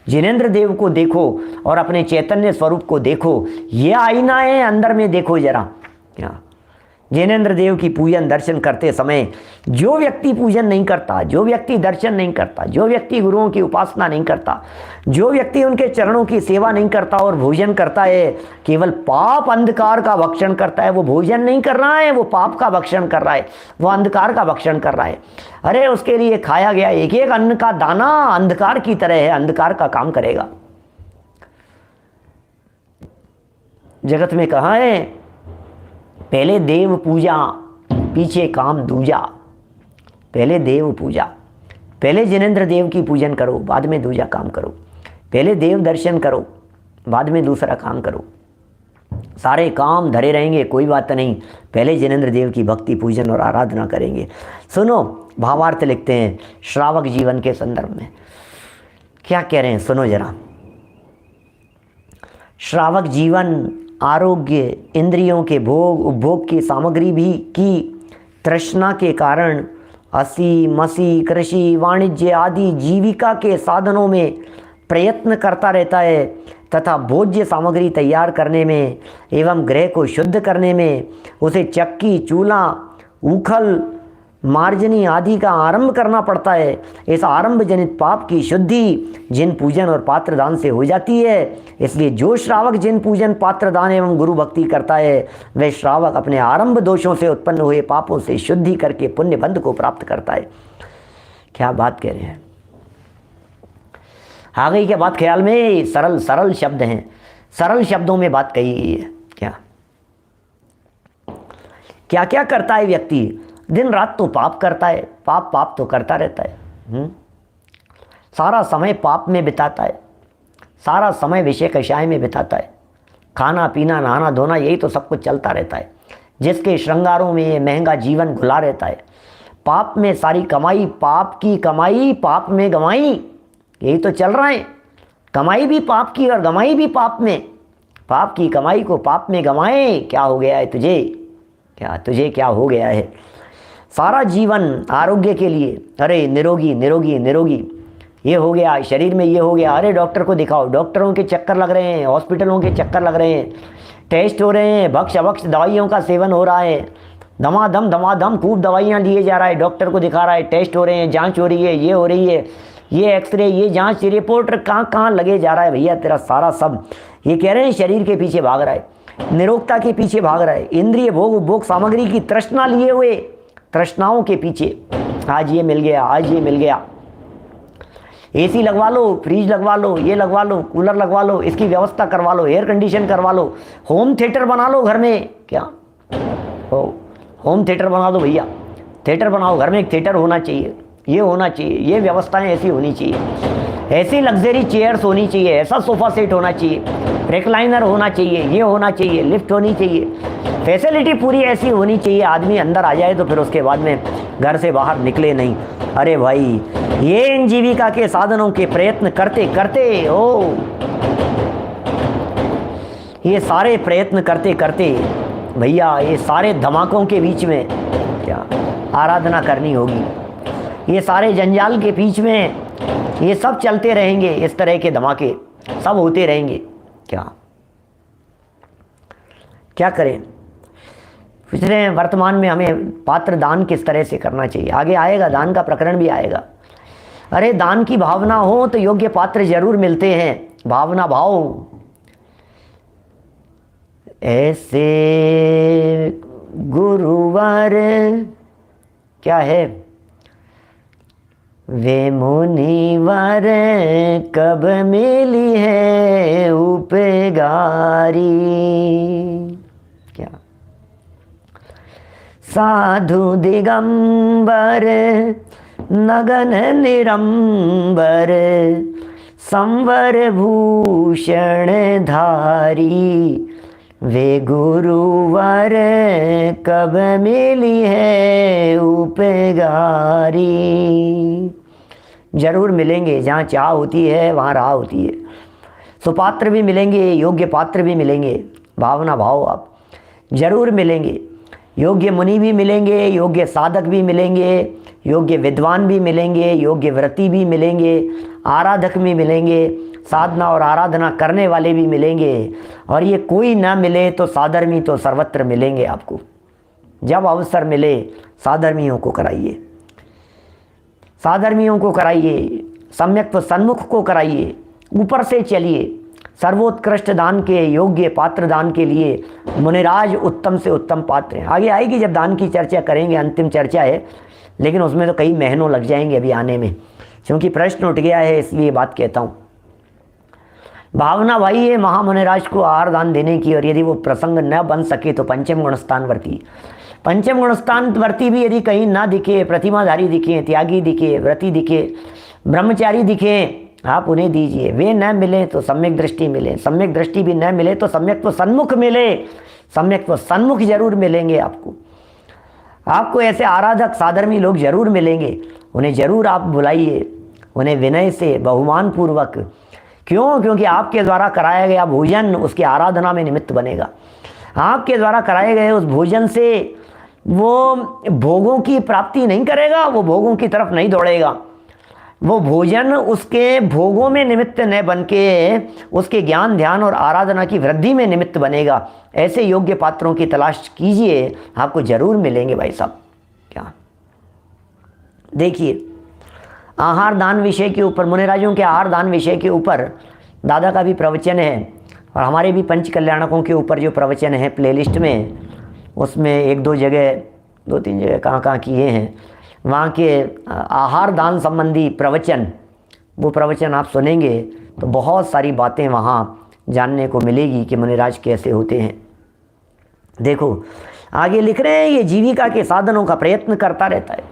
जिनेंद्र देव को देखो और अपने चैतन्य स्वरूप को देखो, ये आईना है, अंदर में देखो जरा। क्या जिनेंद्र देव की पूजन दर्शन करते समय जो व्यक्ति पूजन नहीं करता, जो व्यक्ति दर्शन नहीं करता, जो व्यक्ति गुरुओं की उपासना नहीं करता, जो व्यक्ति उनके चरणों की सेवा नहीं करता और भोजन करता है, केवल पाप अंधकार का भक्षण करता है। वो भोजन नहीं कर रहा है, वो पाप का भक्षण कर रहा है, वो अंधकार का भक्षण कर रहा है। अरे उसके लिए खाया गया एक एक अन्न का दाना अंधकार की तरह है, अंधकार का काम करेगा। जगत में कहा है, पहले देव पूजा पीछे काम दूजा। पहले देव पूजा, पहले जिनेंद्र देव की पूजन करो, बाद में दूजा काम करो। पहले देव दर्शन करो, बाद में दूसरा काम करो। सारे काम धरे रहेंगे कोई बात नहीं, पहले जिनेंद्र देव की भक्ति पूजन और आराधना करेंगे। सुनो, भावार्थ लिखते हैं श्रावक जीवन के संदर्भ में। क्या कह रहे हैं सुनो जरा। श्रावक जीवन आरोग्य, इंद्रियों के भोग, उपभोग की सामग्री भी की तृष्णा के कारण हंसी मसी, कृषि, वाणिज्य आदि जीविका के साधनों में प्रयत्न करता रहता है तथा भोज्य सामग्री तैयार करने में एवं गृह को शुद्ध करने में उसे चक्की, चूल्हा, उखल, मार्जनी आदि का आरंभ करना पड़ता है। इस आरंभ जनित पाप की शुद्धि जिन पूजन और पात्र दान से हो जाती है। इसलिए जो श्रावक जिन पूजन, पात्र दान एवं गुरु भक्ति करता है, वह श्रावक अपने आरंभ दोषों से उत्पन्न हुए पापों से शुद्धि करके पुण्य बंध को प्राप्त करता है। क्या बात कह रहे हैं, आ गई क्या बात ख्याल में? सरल सरल शब्द हैं, सरल शब्दों में बात कही गई है। क्या क्या करता है व्यक्ति? दिन रात तो पाप करता है, पाप पाप तो करता रहता है। सारा समय पाप में बिताता है, सारा समय विषय कषाय में बिताता है। खाना पीना नहाना धोना यही तो सब कुछ चलता रहता है, जिसके श्रृंगारों में ये महंगा जीवन घुला रहता है। पाप में सारी कमाई, पाप की कमाई पाप में गमाई, यही तो चल रहा है। कमाई भी पाप की और गमाई भी पाप में। पाप की कमाई को पाप में गमाए, क्या हो गया है तुझे? तुझे क्या हो गया है? सारा जीवन आरोग्य के लिए, अरे निरोगी निरोगी निरोगी, ये हो गया शरीर में, ये हो गया, अरे डॉक्टर को दिखाओ, डॉक्टरों के चक्कर लग रहे हैं, हॉस्पिटलों के चक्कर लग रहे हैं, टेस्ट हो रहे हैं, भक्ष अभक्ष दवाइयों का सेवन हो रहा है, धमाधम खूब दवाइयाँ लिए जा रहा है, डॉक्टर को दिखा रहा है, टेस्ट हो रहे हैं, जांच हो रही है, ये हो रही है, ये एक्सरे, ये जांच, रिपोर्ट, कहाँ लगे जा रहा है भैया तेरा सारा सब। ये कह रहे हैं शरीर के पीछे भाग रहा है, निरोगता के पीछे भाग रहा है, इंद्रिय भोग उपभोग सामग्री की तृष्णा लिए हुए तृष्णाओं के पीछे। आज ये मिल गया, आज ये मिल गया, एसी लगवा लो, फ्रिज लगवा लो, ये लगवा लो, कूलर लगवा लो, इसकी व्यवस्था करवा लो, एयर कंडीशन करवा लो, होम थिएटर बना लो घर में। क्या होम थिएटर बना दो भैया, थिएटर बनाओ घर में, एक थिएटर होना चाहिए, ये होना चाहिए, ये व्यवस्थाएं ऐसी होनी चाहिए, ऐसी लग्जरी चेयर्स होनी चाहिए, ऐसा सोफा सेट होना चाहिए, रिक्लाइनर होना चाहिए, ये होना चाहिए, लिफ्ट होनी चाहिए, फैसिलिटी पूरी ऐसी होनी चाहिए, आदमी अंदर आ जाए तो फिर उसके बाद में घर से बाहर निकले नहीं। अरे भाई, ये इन जीविका के साधनों के प्रयत्न करते करते ये सारे प्रयत्न करते करते भैया, ये सारे धमाकों के बीच में क्या आराधना करनी होगी। ये सारे जंजाल के बीच में ये सब चलते रहेंगे, इस तरह के धमाके सब होते रहेंगे। क्या करें? पिछले वर्तमान में हमें पात्र दान किस तरह से करना चाहिए, आगे आएगा, दान का प्रकरण भी आएगा। अरे दान की भावना हो तो योग्य पात्र जरूर मिलते हैं, भावना भाव। ऐसे गुरुवर क्या है, वे मुनिवर कब मिली है उपगारी। क्या साधु दिगंबर नगन निरंबर संवर भूषण धारी, वे गुरुवर कब मिली है उपगारी। जरूर मिलेंगे, जहाँ चाह होती है वहाँ राह होती है। सुपात्र भी मिलेंगे, योग्य पात्र भी मिलेंगे। भावना भाव आप जरूर मिलेंगे। योग्य मुनि भी मिलेंगे, योग्य साधक भी मिलेंगे, योग्य विद्वान भी मिलेंगे, योग्य व्रती भी मिलेंगे, आराधक भी मिलेंगे, साधना और आराधना करने वाले भी मिलेंगे। और ये कोई ना मिले तो साधर्मी तो सर्वत्र मिलेंगे आपको। जब अवसर मिले साधर्मियों को कराइए, साधर्मियों को कराइए, सम्यक सन्मुख को कराइए, ऊपर से चलिए। सर्वोत्कृष्ट दान के योग्य पात्र दान के लिए मुनिराज उत्तम से उत्तम पात्र हैं। आगे आएगी जब दान की चर्चा करेंगे, अंतिम चर्चा है, लेकिन उसमें तो कई महीनों लग जाएंगे अभी आने में, क्योंकि प्रश्न उठ गया है, इसलिए बात कहता हूँ। भावना भाई है महामुनिराज को आहार दान देने की, और यदि वो प्रसंग न बन सके तो पंचम गुणस्थान वर्ती, पंचम गुणस्थान वर्ती भी यदि कहीं ना दिखे, प्रतिमाधारी दिखे, त्यागी दिखे, व्रती दिखे, ब्रह्मचारी दिखे, आप उन्हें दीजिए। वे न मिले तो सम्यक दृष्टि मिले, सम्यक दृष्टि भी न मिले तो सम्यक तो सन्मुख मिले, सम्यक तो सन्मुख जरूर मिलेंगे आपको। आपको ऐसे आराधक साधर्मी लोग जरूर मिलेंगे, उन्हें जरूर आप बुलाइए, उन्हें विनय से बहुमान पूर्वक। क्यों? क्योंकि आपके द्वारा कराया गया भोजन उसकी आराधना में निमित्त बनेगा। आपके द्वारा कराए गए उस भोजन से वो भोगों की प्राप्ति नहीं करेगा, वो भोगों की तरफ नहीं दौड़ेगा। वो भोजन उसके भोगों में निमित्त न बन के उसके ज्ञान ध्यान और आराधना की वृद्धि में निमित्त बनेगा। ऐसे योग्य पात्रों की तलाश कीजिए, आपको जरूर मिलेंगे भाई साहब। क्या देखिए, आहार दान विषय के ऊपर, मुनिराजों के आहार दान विषय के ऊपर दादा का भी प्रवचन है, और हमारे भी पंच कल्याणकों के ऊपर जो प्रवचन है प्लेलिस्ट में, उसमें एक दो जगह, दो तीन जगह कहाँ किए हैं, वहाँ के आहार दान संबंधी प्रवचन, वो प्रवचन आप सुनेंगे तो बहुत सारी बातें वहाँ जानने को मिलेगी कि मुनिराज कैसे होते हैं। देखो आगे लिख रहे हैं, ये जीविका के साधनों का प्रयत्न करता रहता है,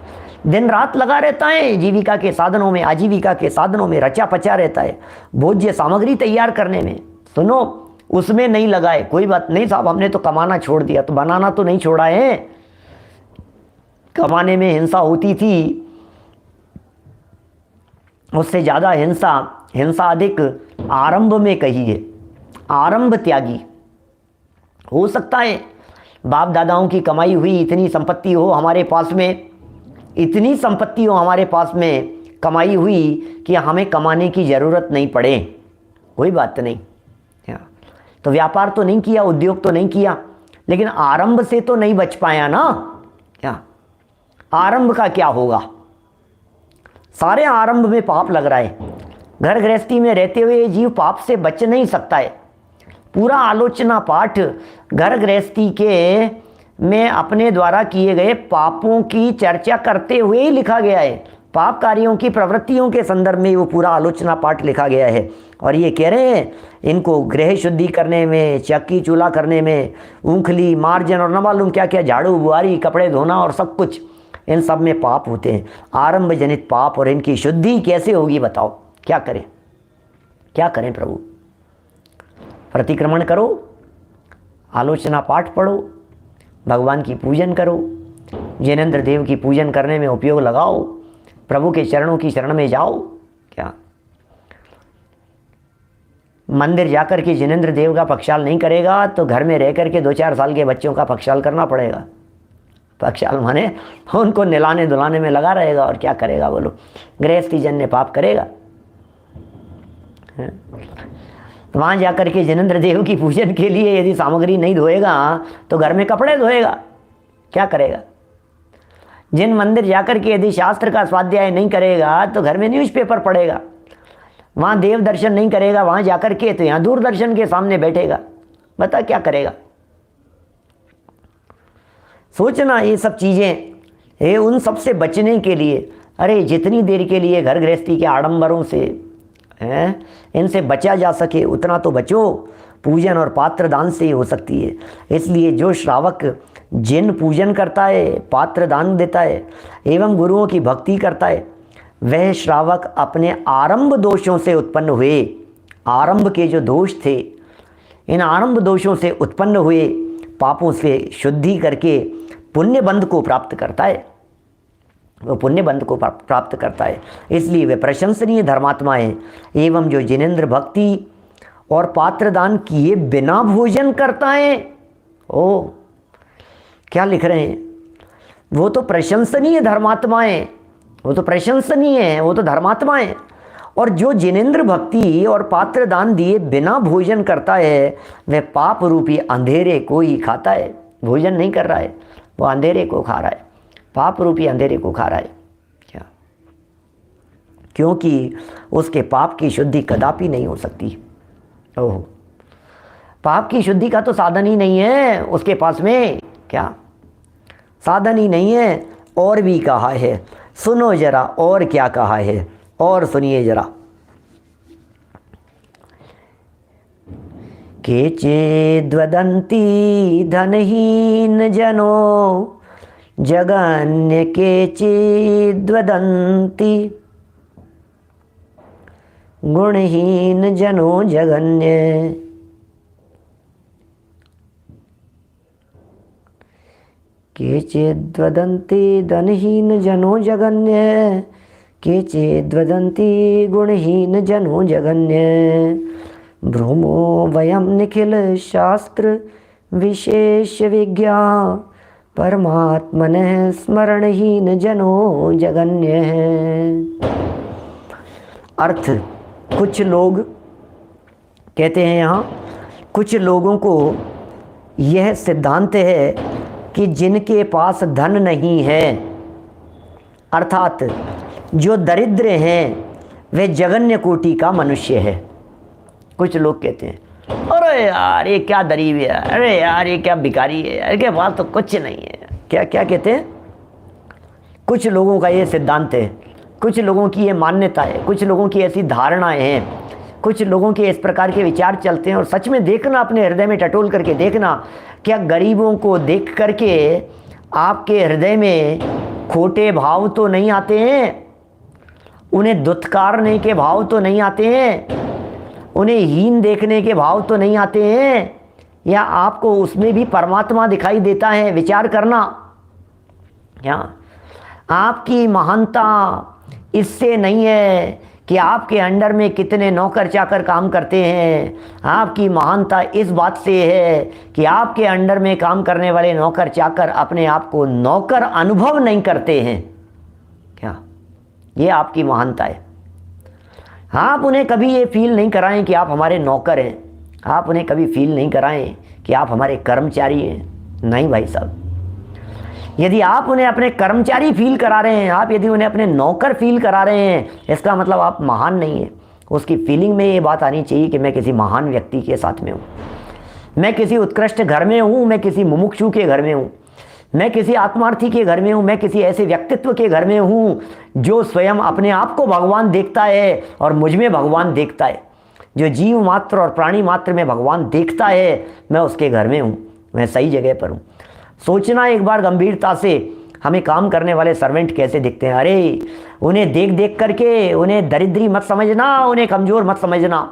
दिन रात लगा रहता है, जीविका के साधनों में, आजीविका के साधनों में रचा पचा रहता है, भोज्य सामग्री तैयार करने में। सुनो, उसमें नहीं लगाए, कोई बात नहीं साहब, हमने तो कमाना छोड़ दिया, तो बनाना तो नहीं छोड़ा है। कमाने में हिंसा होती थी, उससे ज़्यादा हिंसा अधिक आरंभ में कही है। आरंभ त्यागी। हो सकता है बाप दादाओं की कमाई हुई इतनी संपत्ति हो हमारे पास में, इतनी संपत्ति हो हमारे पास में कमाई हुई कि हमें कमाने की ज़रूरत नहीं पड़े, कोई बात नहीं। तो व्यापार तो नहीं किया, उद्योग तो नहीं किया, लेकिन आरंभ से तो नहीं बच पाया ना। क्या आरंभ का क्या होगा? सारे आरंभ में पाप लग रहा है। घर गृहस्थी में रहते हुए जीव पाप से बच नहीं सकता है। पूरा आलोचना पाठ घर गृहस्थी के में अपने द्वारा किए गए पापों की चर्चा करते हुए ही लिखा गया है। पाप कार्यों की प्रवृत्तियों के संदर्भ में वो पूरा आलोचना पाठ लिखा गया है। और ये कह रहे हैं इनको गृह शुद्धि करने में, चक्की चूल्हा करने में, ऊँखली मार्जन और न मालूम क्या क्या, झाड़ू बुआरी, कपड़े धोना और सब कुछ, इन सब में पाप होते हैं, आरंभ जनित पाप। और इनकी शुद्धि कैसे होगी बताओ? क्या करें, क्या करें प्रभु? प्रतिक्रमण करो, आलोचना पाठ पढ़ो, भगवान की पूजन करो, जिनेंद्र देव की पूजन करने में उपयोग लगाओ, प्रभु के चरणों की शरण में जाओ। क्या मंदिर जाकर के जिनेंद्र देव का पक्षाल नहीं करेगा तो घर में रह करके 2-4 साल के बच्चों का पक्षाल करना पड़ेगा। पक्षाल माने उनको नहलाने धुलाने में लगा रहेगा, और क्या करेगा बोलो? गृहस्थी जन्य पाप करेगा। तो वहाँ जाकर के जिनेंद्र देव की पूजन के लिए यदि सामग्री नहीं धोएगा तो घर में कपड़े धोएगा, क्या करेगा? जिन मंदिर जाकर के यदि शास्त्र का स्वाध्याय नहीं करेगा तो घर में न्यूज़पेपर पढ़ेगा। वहाँ देव दर्शन नहीं करेगा वहाँ जाकर के, तो यहाँ दूरदर्शन के सामने बैठेगा, बता क्या करेगा। सोचना ये सब चीज़ें, ये उन सब से बचने के लिए, अरे जितनी देर के लिए घर गृहस्थी के आडंबरों से इनसे बचा जा सके उतना तो बचो। पूजन और पात्र दान से ही हो सकती है। इसलिए जो श्रावक जिन पूजन करता है, पात्र दान देता है एवं गुरुओं की भक्ति करता है, वह श्रावक अपने आरंभ दोषों से उत्पन्न हुए, आरंभ के जो दोष थे, इन आरंभ दोषों से उत्पन्न हुए पापों से शुद्धि करके पुण्य बंध को प्राप्त करता है, वो पुण्य बंध को प्राप्त करता है। इसलिए वे प्रशंसनीय धर्मात्मा हैं। एवं जो जिनेंद्र भक्ति और पात्र दान किए बिना भोजन करता है, ओ क्या लिख रहे हैं, वो तो प्रशंसनीय धर्मात्मा है, वो तो प्रशंसनीय है, वो तो धर्मात्मा है। और जो जिनेंद्र भक्ति और पात्र दान दिए बिना भोजन करता है, वह पाप रूपी अंधेरे को ही खाता है। भोजन नहीं कर रहा है, वो अंधेरे को खा रहा है, पाप रूपी अंधेरे को खा रहा है। क्या? क्योंकि उसके पाप की शुद्धि कदापि नहीं हो सकती। ओह, पाप की शुद्धि का तो साधन ही नहीं है उसके पास में, क्या साधन ही नहीं है। और भी कहा है, सुनो जरा और क्या कहा है, और सुनिए जरा। केचिद्वदन्ति धनहीन जनो जगन्य, केचिद्वदन्ति गुणहीन जनो जगन्य। केचिद्वदन्ति धनहीन जनो जगन्य, केचिद्वदन्ति गुणहीन जनो जगन्य। भ्रूमो वयं निखिल शास्त्र विशेष विज्ञा, परमात्मनः स्मरणहीन जनो जगन्य। अर्थ, कुछ लोग कहते हैं, यहाँ कुछ लोगों को यह सिद्धांत है कि जिनके पास धन नहीं है, अर्थात जो दरिद्र हैं, वे जगन्य कोटि का मनुष्य है। कुछ लोग कहते हैं, अरे यार ये क्या गरीब है, अरे यार ये क्या भिखारी है, इनके पास तो कुछ नहीं है। क्या क्या कहते हैं? कुछ लोगों का ये सिद्धांत है, कुछ लोगों की ये मान्यता है, कुछ लोगों की ऐसी धारणाएं हैं, कुछ लोगों के इस प्रकार के विचार चलते हैं। और सच में देखना, अपने हृदय में टटोल करके देखना, क्या गरीबों को देख करके आपके हृदय में खोटे भाव तो नहीं आते हैं? उन्हें दुत्कारने के भाव तो नहीं आते हैं? उन्हें हीन देखने के भाव तो नहीं आते हैं? या आपको उसमें भी परमात्मा दिखाई देता है? विचार करना। क्या आपकी महानता इससे नहीं है कि आपके अंडर में कितने नौकर चाकर काम करते हैं। आपकी महानता इस बात से है कि आपके अंडर में काम करने वाले नौकर चाकर अपने आप को नौकर अनुभव नहीं करते हैं। क्या ये आपकी महानता है? आप उन्हें कभी ये फील नहीं कराएं कि आप हमारे नौकर हैं। आप उन्हें कभी फील नहीं कराएं कि आप हमारे कर्मचारी हैं। नहीं भाई साहब, यदि आप उन्हें अपने कर्मचारी फील करा रहे हैं, आप यदि उन्हें अपने नौकर फील करा रहे हैं, इसका मतलब आप महान नहीं है। उसकी फीलिंग में ये बात आनी चाहिए कि मैं किसी महान व्यक्ति के साथ में हूँ, मैं किसी उत्कृष्ट घर में हूँ, मैं किसी मुमुक्षु के घर में हूँ, मैं किसी आत्मार्थी के घर में हूँ, मैं किसी ऐसे व्यक्तित्व के घर में हूँ जो स्वयं अपने आप को भगवान देखता है और मुझ में भगवान देखता है। जो जीव मात्र और प्राणी मात्र में भगवान देखता है, मैं उसके घर में हूँ, मैं सही जगह पर हूँ। सोचना एक बार गंभीरता से, हमें काम करने वाले सर्वेंट कैसे दिखते हैं। अरे उन्हें देख देख करके उन्हें दरिद्री मत समझना, उन्हें कमज़ोर मत समझना,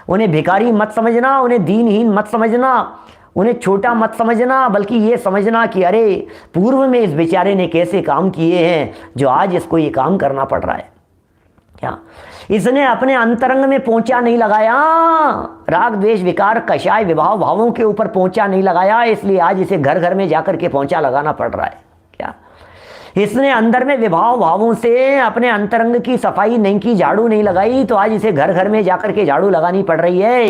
उन्हें भिखारी मत समझना, उन्हें दीनहीन मत समझना, उन्हें छोटा मत समझना, बल्कि ये समझना कि अरे पूर्व में इस बेचारे ने कैसे काम किए हैं जो आज इसको ये काम करना पड़ रहा है। क्या इसने अपने अंतरंग में पोंछा नहीं लगाया, राग द्वेष विकार कषाय विभाव भावों के ऊपर पोंछा नहीं लगाया, इसलिए आज इसे घर घर में जाकर के पोंछा लगाना पड़ रहा है। क्या इसने अंदर में विभाव भावों से अपने अंतरंग की सफाई नहीं की, झाड़ू नहीं लगाई, तो आज इसे घर घर में जाकर के झाड़ू लगानी पड़ रही है।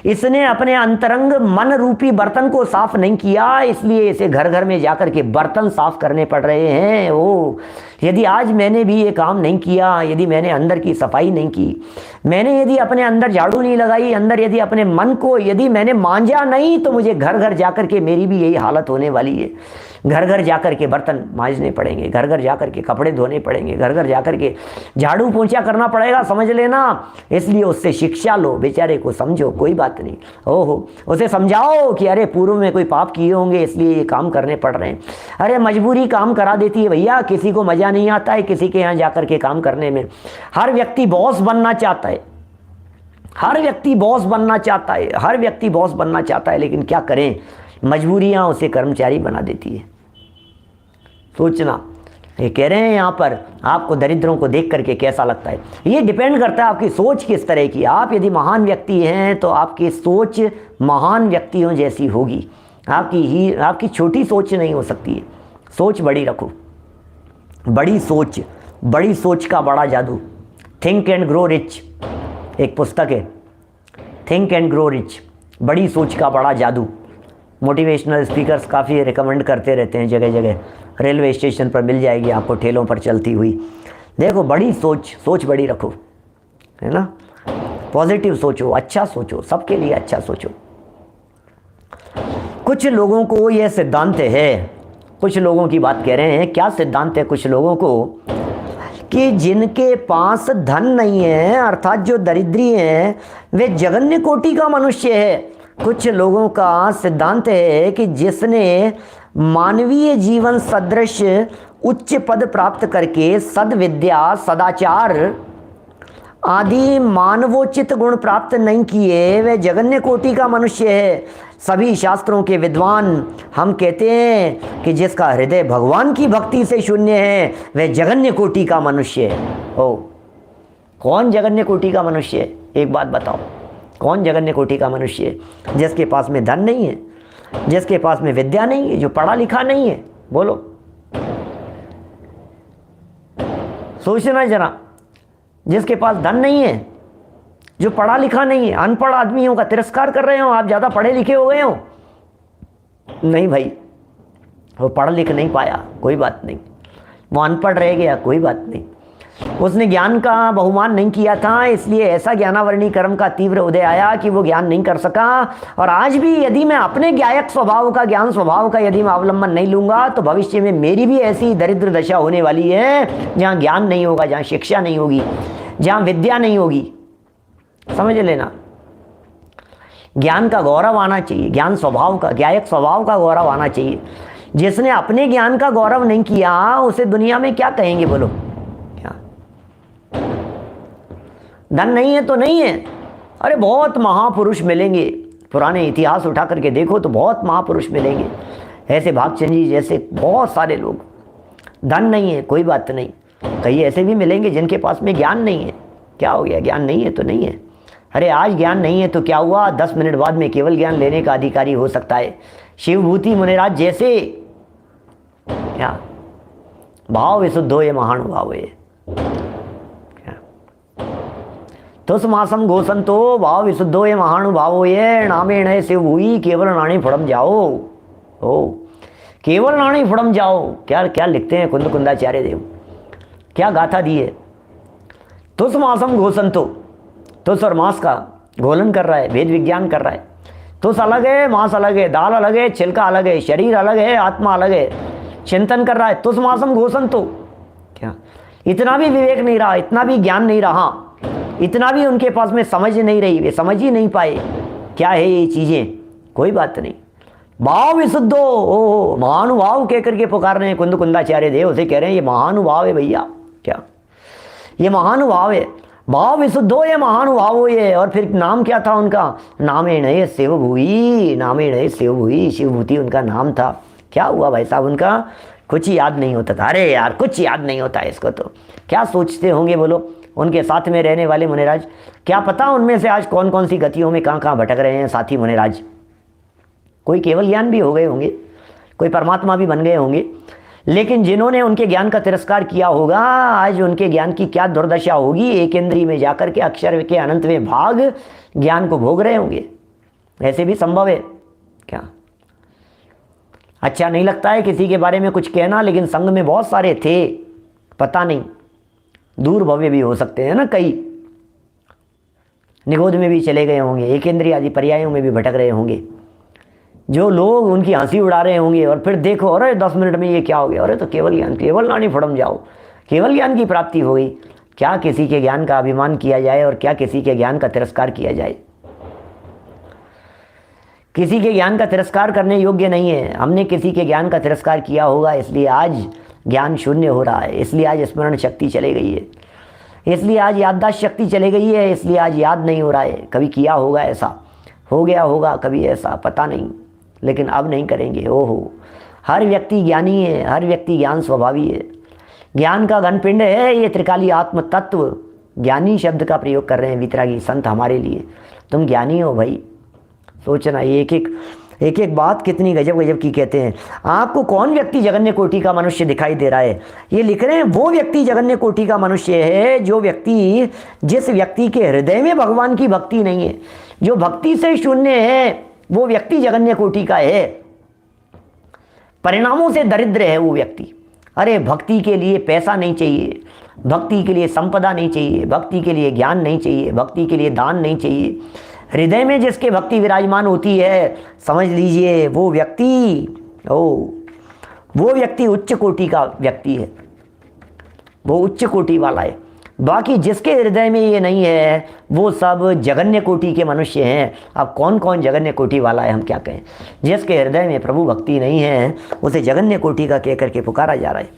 इसने अपने अंतरंग मन रूपी बर्तन को साफ नहीं किया, इसलिए इसे घर घर में जाकर के बर्तन साफ करने पड़ रहे हैं। ओ, यदि आज मैंने भी ये काम नहीं किया, यदि मैंने अंदर की सफाई नहीं की, मैंने यदि अपने अंदर झाड़ू नहीं लगाई, अंदर यदि अपने मन को यदि मैंने मांझा नहीं, तो मुझे घर घर जाकर के मेरी भी यही हालत होने वाली है। घर घर जाकर के बर्तन मांजने पड़ेंगे, घर घर जाकर के कपड़े धोने पड़ेंगे, घर घर जाकर के झाड़ू पोंछा करना पड़ेगा, समझ लेना। इसलिए उससे शिक्षा लो, बेचारे को समझो, कोई बात नहीं। ओहो, उसे समझाओ कि अरे पूर्व में कोई पाप किए होंगे इसलिए ये काम करने पड़ रहे हैं। अरे मजबूरी काम करा देती है भैया, किसी को मज़ा नहीं आता है किसी के यहाँ जाकर के काम करने में। हर व्यक्ति बॉस बनना चाहता है, हर व्यक्ति बॉस बनना चाहता है, हर व्यक्ति बॉस बनना चाहता है, लेकिन क्या करें, मजबूरियां उसे कर्मचारी बना देती है। सोचना, ये कह रहे हैं यहाँ पर आपको दरिद्रों को देख करके कैसा लगता है, ये डिपेंड करता है आपकी सोच किस तरह की। आप यदि महान व्यक्ति हैं तो आपकी सोच महान व्यक्तियों जैसी होगी, आपकी छोटी सोच नहीं हो सकती है। सोच बड़ी रखो, बड़ी सोच का बड़ा जादू। थिंक एंड ग्रो रिच एक पुस्तक है, थिंक एंड ग्रो रिच, बड़ी सोच का बड़ा जादू। मोटिवेशनल स्पीकर्स काफ़ी रिकमेंड करते रहते हैं, जगह जगह रेलवे स्टेशन पर मिल जाएगी आपको ठेलों पर चलती हुई। देखो, बड़ी सोच बड़ी रखो, है ना। पॉजिटिव सोचो, अच्छा सोचो, सबके लिए अच्छा सोचो। कुछ लोगों को यह सिद्धांत है, कुछ लोगों की बात कह रहे हैं, क्या सिद्धांत है कुछ लोगों को, कि जिनके पास धन नहीं है, अर्थात जो दरिद्री हैं, वे जघन्य कोटि का मनुष्य है। कुछ लोगों का सिद्धांत है कि जिसने मानवीय जीवन सदृश उच्च पद प्राप्त करके सद्विद्या, सदाचार आदि मानवोचित गुण प्राप्त नहीं किए, वे जघन्य कोटि का मनुष्य है। सभी शास्त्रों के विद्वान हम कहते हैं कि जिसका हृदय भगवान की भक्ति से शून्य है, वह जघन्य कोटि का मनुष्य है। ओ, कौन जघन्य कोटि का मनुष्य है, एक बात बताओ, कौन जघन्य कोटि का मनुष्य है? जिसके पास में धन नहीं है, जिसके पास में विद्या नहीं है, जो पढ़ा लिखा नहीं है। बोलो, सोचना जरा, जिसके पास धन नहीं है, जो पढ़ा लिखा नहीं है, अनपढ़ आदमियों का तिरस्कार कर रहे हो आप, ज़्यादा पढ़े लिखे हो गए हो। नहीं भाई, वो पढ़ लिख नहीं पाया, कोई बात नहीं, वो अनपढ़ रह गया, कोई बात नहीं, उसने ज्ञान का बहुमान नहीं किया था, इसलिए ऐसा ज्ञानावर्णी कर्म का तीव्र उदय आया कि वो ज्ञान नहीं कर सका। और आज भी यदि मैं अपने ज्ञायक स्वभाव का, ज्ञान स्वभाव का यदि मैं अवलंबन नहीं लूँगा, तो भविष्य में मेरी भी ऐसी दरिद्र दशा होने वाली है, जहाँ ज्ञान नहीं होगा, जहाँ शिक्षा नहीं होगी, जहाँ विद्या नहीं होगी। समझ लेना, ज्ञान का गौरव आना चाहिए, ज्ञान स्वभाव का, ज्ञायक स्वभाव का गौरव आना चाहिए। जिसने अपने ज्ञान का गौरव नहीं किया, उसे दुनिया में क्या कहेंगे, बोलो। धन नहीं है तो नहीं है, अरे बहुत महापुरुष मिलेंगे, पुराने इतिहास उठा करके देखो तो बहुत महापुरुष मिलेंगे, ऐसे भागचंद जी जैसे बहुत सारे लोग। धन नहीं है, कोई बात नहीं, कई ऐसे भी मिलेंगे जिनके पास में ज्ञान नहीं है। क्या हो गया, ज्ञान नहीं है तो नहीं है। अरे आज ज्ञान नहीं है तो क्या हुआ, 10 मिनट बाद में केवल ज्ञान लेने का अधिकारी हो सकता है। शिवभूति मुनिराज जैसे, क्या भाव विशुद्धो ये महानुभाव है, तुस्मासम गोसंतो भाव विशुद्धो ये महानुभावो ये नामेण शिव हुई केवल नाणी फुड़म जाओ। ओ, केवल नाणी फुड़म जाओ, क्या क्या लिखते हैं कुंद कुंदाचार्य देव, क्या गाथा दी है। तुस्मासम गोसंतो, तुस और मांस का घोलन कर रहा है, वेद विज्ञान कर रहा है। तुस अलग है, मांस अलग है, दाल अलग है, छिलका अलग है, शरीर अलग है, आत्मा अलग है, चिंतन कर रहा है। तुस्मासम गोसंतो, क्या इतना भी विवेक नहीं रहा, इतना भी ज्ञान नहीं रहा, इतना भी उनके पास में समझ नहीं रही, वे समझ ही नहीं पाए क्या है ये चीज़ें। कोई बात नहीं, भाव विशुद्धो, ओ महानुभाव कह करके पुकार रहे हैं कुंद कुंदाचार्य देव, उसे कह रहे हैं ये महानुभाव है भैया, क्या ये महानुभाव है, भाव विशुद्धो ये महानुभाव हो ये। और फिर नाम क्या था उनका, नामेण ये शिवभूई, नामेण ये शिवभूई, शिवभूति उनका नाम था। क्या हुआ भाई साहब, उनका कुछ याद नहीं होता था। अरे यार कुछ याद नहीं होता है इसको, तो क्या सोचते होंगे बोलो उनके साथ में रहने वाले मुनिराज, क्या पता उनमें से आज कौन कौन सी गतियों में कहाँ कहाँ भटक रहे हैं साथी मुनिराज। कोई केवल ज्ञान भी हो गए होंगे, कोई परमात्मा भी बन गए होंगे, लेकिन जिन्होंने उनके ज्ञान का तिरस्कार किया होगा, आज उनके ज्ञान की क्या दुर्दशा होगी। एक इंद्री में जाकर के अक्षर के अनंत में भाग ज्ञान को भोग रहे होंगे। ऐसे भी संभव है क्या? अच्छा नहीं लगता है किसी के बारे में कुछ कहना, लेकिन संग में बहुत सारे थे, पता नहीं, दूर भव्य भी हो सकते हैं ना, कई निगोद में भी चले गए होंगे, एक इंद्रिय आदि पर्यायों में भी भटक रहे होंगे, जो लोग उनकी हंसी उड़ा रहे होंगे, और फिर देखो अरे 10 मिनट में ये क्या हो गया, अरे तो केवल ज्ञान, केवल नानी फड़म जाओ, केवल ज्ञान की प्राप्ति हो गई। क्या किसी के ज्ञान का अभिमान किया जाए और क्या किसी के ज्ञान का तिरस्कार किया जाए? किसी के ज्ञान का तिरस्कार करने योग्य नहीं है। हमने किसी के ज्ञान का तिरस्कार किया होगा, इसलिए आज ज्ञान शून्य हो रहा है, इसलिए आज स्मरण शक्ति चली गई है, इसलिए आज याददाश्त शक्ति चली गई है, इसलिए आज याद नहीं हो रहा है। कभी किया होगा, ऐसा हो गया होगा कभी, ऐसा पता नहीं, लेकिन अब नहीं करेंगे। ओहो, हर व्यक्ति ज्ञानी है, हर व्यक्ति ज्ञान स्वभावी है, ज्ञान का घनपिंड है ये त्रिकाली आत्म तत्व। ज्ञानी शब्द का प्रयोग कर रहे हैं वितरागी संत हमारे लिए। तुम ज्ञानी हो भाई, सोचना, एक एक बात कितनी गजब गजब की कहते हैं। आपको कौन व्यक्ति जगन्य कोटि का मनुष्य दिखाई दे रहा है? ये लिख रहे हैं वो व्यक्ति जगन्य कोटि का मनुष्य है जो व्यक्ति, जिस व्यक्ति के हृदय में भगवान की भक्ति नहीं है, जो भक्ति से शून्य है, वो व्यक्ति जगन्य कोटि का है। परिणामों से दरिद्र है वो व्यक्ति। अरे भक्ति के लिए पैसा नहीं चाहिए, भक्ति के लिए संपदा नहीं चाहिए, भक्ति के लिए ज्ञान नहीं चाहिए, भक्ति के लिए दान नहीं चाहिए। हृदय में जिसके भक्ति विराजमान होती है, समझ लीजिए वो व्यक्ति उच्च कोटि का व्यक्ति है, वो उच्च कोटि वाला है। बाकी जिसके हृदय में ये नहीं है वो सब जगन्य कोटि के मनुष्य हैं। अब कौन कौन जगन्य कोटि वाला है हम क्या कहें? जिसके हृदय में प्रभु भक्ति नहीं है उसे जगन्य कोटि का कह करके पुकारा जा रहा है।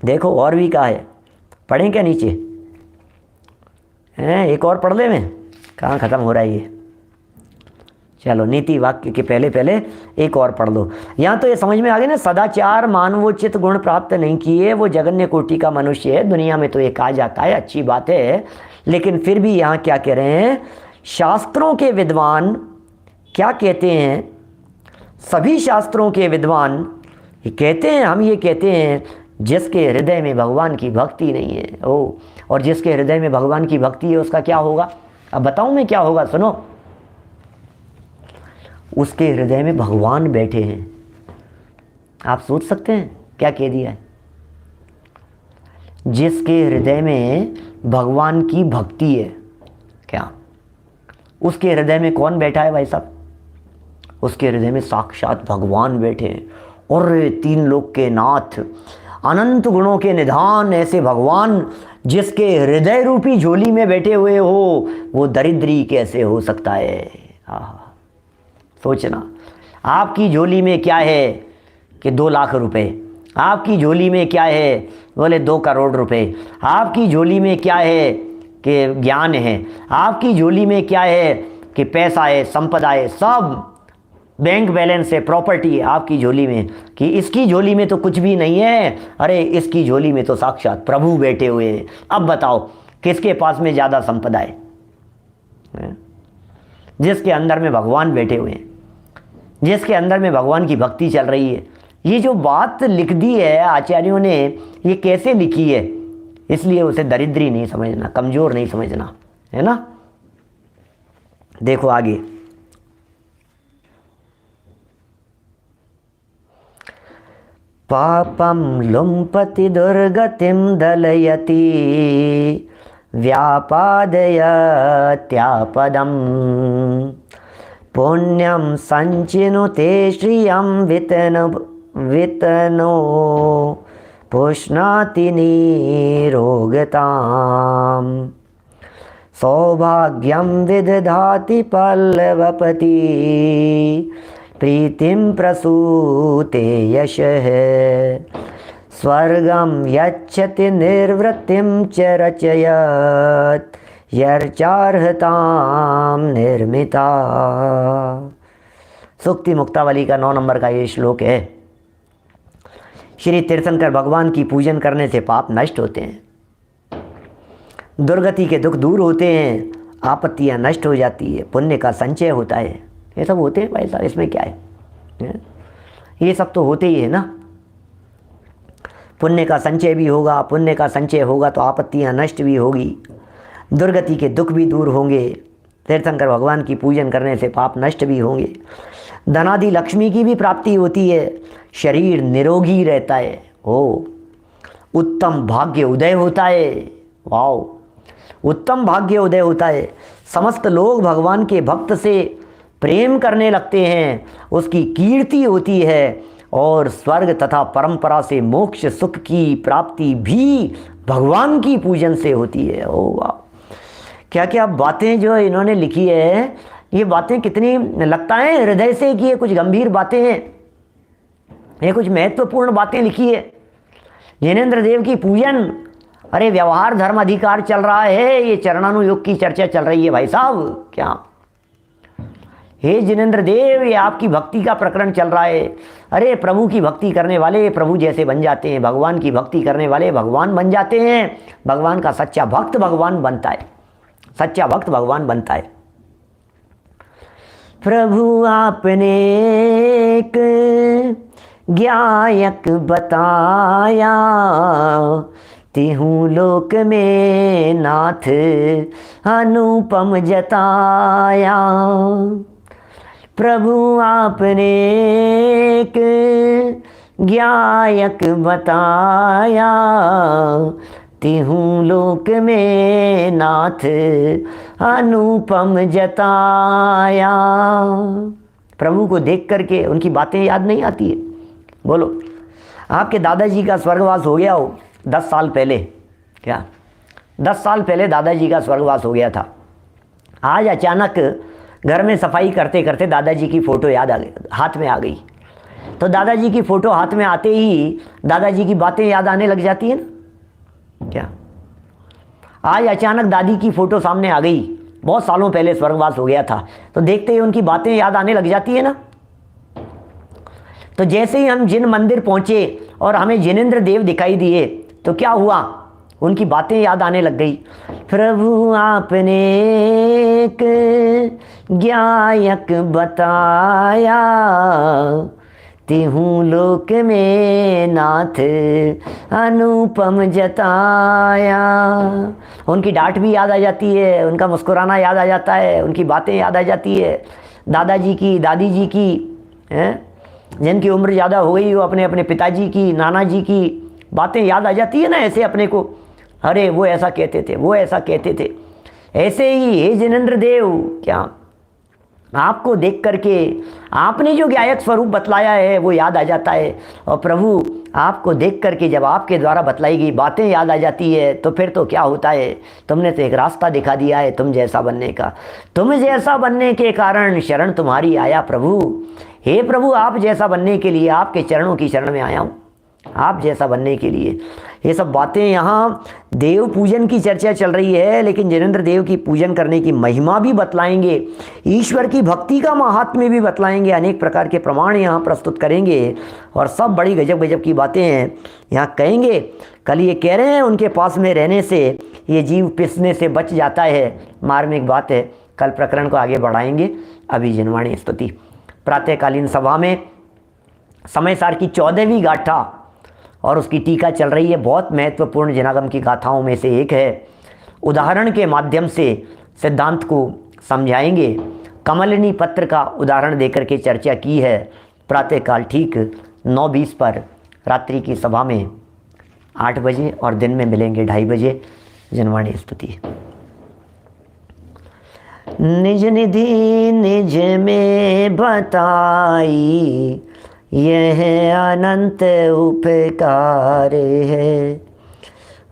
देखो और भी कहा है, पढ़ें क्या नीचे हैं? एक और पढ़ ले, में कहाँ ख़त्म हो रहा है ये? चलो नीति वाक्य के पहले एक और पढ़ लो। यहाँ तो ये समझ में आ गया ना, सदाचार मानवोचित गुण प्राप्त नहीं किए वो जगन्य कोटि का मनुष्य है। दुनिया में तो ये कहा जाता है, अच्छी बात है, लेकिन फिर भी यहाँ क्या कह रहे हैं? शास्त्रों के विद्वान क्या कहते हैं? सभी शास्त्रों के विद्वान ये कहते हैं, हम ये कहते हैं जिसके हृदय में भगवान की भक्ति नहीं है। और जिसके हृदय में भगवान की भक्ति है उसका क्या होगा? अब बताऊं मैं क्या होगा, सुनो। उसके हृदय में भगवान बैठे हैं। आप सोच सकते हैं क्या कह दिया है? जिसके हृदय में भगवान की भक्ति है, क्या उसके हृदय में कौन बैठा है भाई साहब? उसके हृदय में साक्षात भगवान बैठे हैं। और 3 लोक के नाथ, अनंत गुणों के निधान ऐसे भगवान जिसके हृदय रूपी झोली में बैठे हुए हो, वो दरिद्री कैसे हो सकता है? सोचना, आपकी झोली में क्या है कि 2 लाख रुपए, आपकी झोली में क्या है बोले 2 करोड़ रुपए, आपकी झोली में क्या है कि ज्ञान है, आपकी झोली में क्या है कि पैसा है, संपदा है, सब बैंक बैलेंस है, प्रॉपर्टी है आपकी झोली में, कि इसकी झोली में तो कुछ भी नहीं है। अरे इसकी झोली में तो साक्षात प्रभु बैठे हुए हैं। अब बताओ किसके पास में ज़्यादा संपदा है? जिसके अंदर में भगवान बैठे हुए हैं, जिसके अंदर में भगवान की भक्ति चल रही है। ये जो बात लिख दी है आचार्यों ने, ये कैसे लिखी है? इसलिए उसे दरिद्री नहीं समझना, कमज़ोर नहीं समझना, है ना। देखो आगे, पापम लुम्पति दुर्गतिम दलयति व्यापादयत्यापदम पुण्यम संचिनुते श्रियं वितनो पुष्णाति निरोगताम् सौभाग्यं विदधाति पल्लवपति प्रीतिं प्रसूते यशः स्वर्गं यच्छति निर्वृत्तिं च रचयत् यर्चार्हतां निर्मिता। सुक्ति मुक्तावली का 9 नंबर का ये श्लोक है। श्री तीर्थंकर भगवान की पूजन करने से पाप नष्ट होते हैं, दुर्गति के दुख दूर होते हैं, आपत्तियां नष्ट हो जाती है, पुण्य का संचय होता है। ये सब होते हैं भाई साहब, इसमें क्या है? ये सब तो होते ही है ना। पुण्य का संचय भी होगा, पुण्य का संचय होगा तो आपत्तियां नष्ट भी होगी। दुर्गति के दुख भी दूर होंगे, तीर्थंकर भगवान की पूजन करने से पाप नष्ट भी होंगे, धनादि लक्ष्मी की भी प्राप्ति होती है, शरीर निरोगी रहता है, हो उत्तम भाग्य उदय होता है। वाओ, उत्तम भाग्य उदय होता है। समस्त लोग भगवान के भक्त से प्रेम करने लगते हैं, उसकी कीर्ति होती है और स्वर्ग तथा परंपरा से मोक्ष सुख की प्राप्ति भी भगवान की पूजन से होती है। ओ वाह, क्या क्या बातें जो इन्होंने लिखी है, ये बातें कितनी लगता है हृदय से कि ये कुछ गंभीर बातें हैं, ये कुछ महत्वपूर्ण बातें लिखी है। जिनेंद्र देव की पूजन, अरे व्यवहार धर्म अधिकार चल रहा है, ये चरणानुयोग की चर्चा चल रही है भाई साहब। क्या हे जिनेंद्र देव, ये आपकी भक्ति का प्रकरण चल रहा है। अरे प्रभु की भक्ति करने वाले प्रभु जैसे बन जाते हैं, भगवान की भक्ति करने वाले भगवान बन जाते हैं। भगवान का सच्चा भक्त भगवान बनता है, सच्चा भक्त भगवान बनता है। प्रभु आपने एक ज्ञायक बताया, तिहु लोक में नाथ अनुपम जताया। प्रभु आपने एक ज्ञायक बताया, तिहु लोक में नाथ अनुपम जताया। प्रभु को देख करके उनकी बातें याद नहीं आती है? बोलो, आपके दादाजी का स्वर्गवास हो गया हो 10 साल पहले, क्या 10 साल पहले दादाजी का स्वर्गवास हो गया था। आज अचानक घर में सफाई करते करते दादाजी की फ़ोटो याद आ गई, हाथ में आ गई। तो दादाजी की फ़ोटो हाथ में आते ही दादाजी की बातें याद आने लग जाती है ना। क्या आज अचानक दादी की फ़ोटो सामने आ गई, बहुत सालों पहले स्वर्गवास हो गया था, तो देखते ही उनकी बातें याद आने लग जाती है ना। तो जैसे ही हम जिन मंदिर पहुँचे और हमें जिनेंद्र देव दिखाई दिए, तो क्या हुआ, उनकी बातें याद आने लग गई। प्रभु आपने एक ज्ञायक बताया, तिहु लोक में नाथ अनुपम जताया। उनकी डांट भी याद आ जाती है, उनका मुस्कुराना याद आ जाता है, उनकी बातें याद आ जाती है। दादाजी की, दादी जी की, जिनकी उम्र ज़्यादा हो गई हो, अपने अपने पिताजी की, नाना जी की बातें याद आ जाती है ना ऐसे अपने को। अरे वो ऐसा कहते थे, वो ऐसा कहते थे। ऐसे ही हे जिनेंद्र देव, क्या आपको देख करके आपने जो ज्ञायक स्वरूप बतलाया है वो याद आ जाता है। और प्रभु आपको देख करके जब आपके द्वारा बतलाई गई बातें याद आ जाती है, तो फिर तो क्या होता है, तुमने तो एक रास्ता दिखा दिया है तुम जैसा बनने का। तुम जैसा बनने के कारण शरण तुम्हारी आया प्रभु। हे प्रभु, आप जैसा बनने के लिए आपके चरणों की शरण में आया हूँ, आप जैसा बनने के लिए। ये सब बातें, यहाँ देव पूजन की चर्चा चल रही है, लेकिन जिनेंद्र देव की पूजन करने की महिमा भी बतलाएंगे, ईश्वर की भक्ति का महात्म्य भी बतलाएंगे, अनेक प्रकार के प्रमाण यहाँ प्रस्तुत करेंगे और सब बड़ी गजब गजब की बातें हैं यहाँ कहेंगे। कल ये कह रहे हैं उनके पास में रहने से ये जीव पिसने से बच जाता है, मार्मिक बात है। कल प्रकरण को आगे बढ़ाएंगे। अभी जिनवाणी स्तुति प्रातःकालीन सभा में समय सार की 14वीं गाथा और उसकी टीका चल रही है। बहुत महत्वपूर्ण जिनागम की गाथाओं में से एक है। उदाहरण के माध्यम से सिद्धांत को समझाएंगे। कमलिनी पत्र का उदाहरण देकर के चर्चा की है। प्रातःकाल ठीक 9:20 पर रात्रि की सभा में 8 बजे और दिन में मिलेंगे 2:30 बजे। जिनवाणी स्तुति। निज निधि निज में बताई, यह अनंत उपकार है।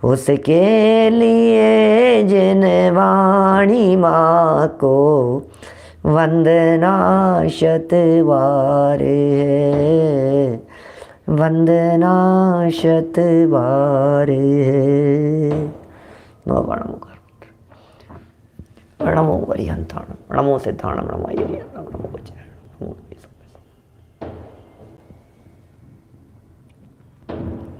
उसके लिए जिन वाणी माँ को वंदना शतबार है, वंदना शतबार है। प्रणमो वरिहंताणम, प्रणमो सिद्धाणम, नमो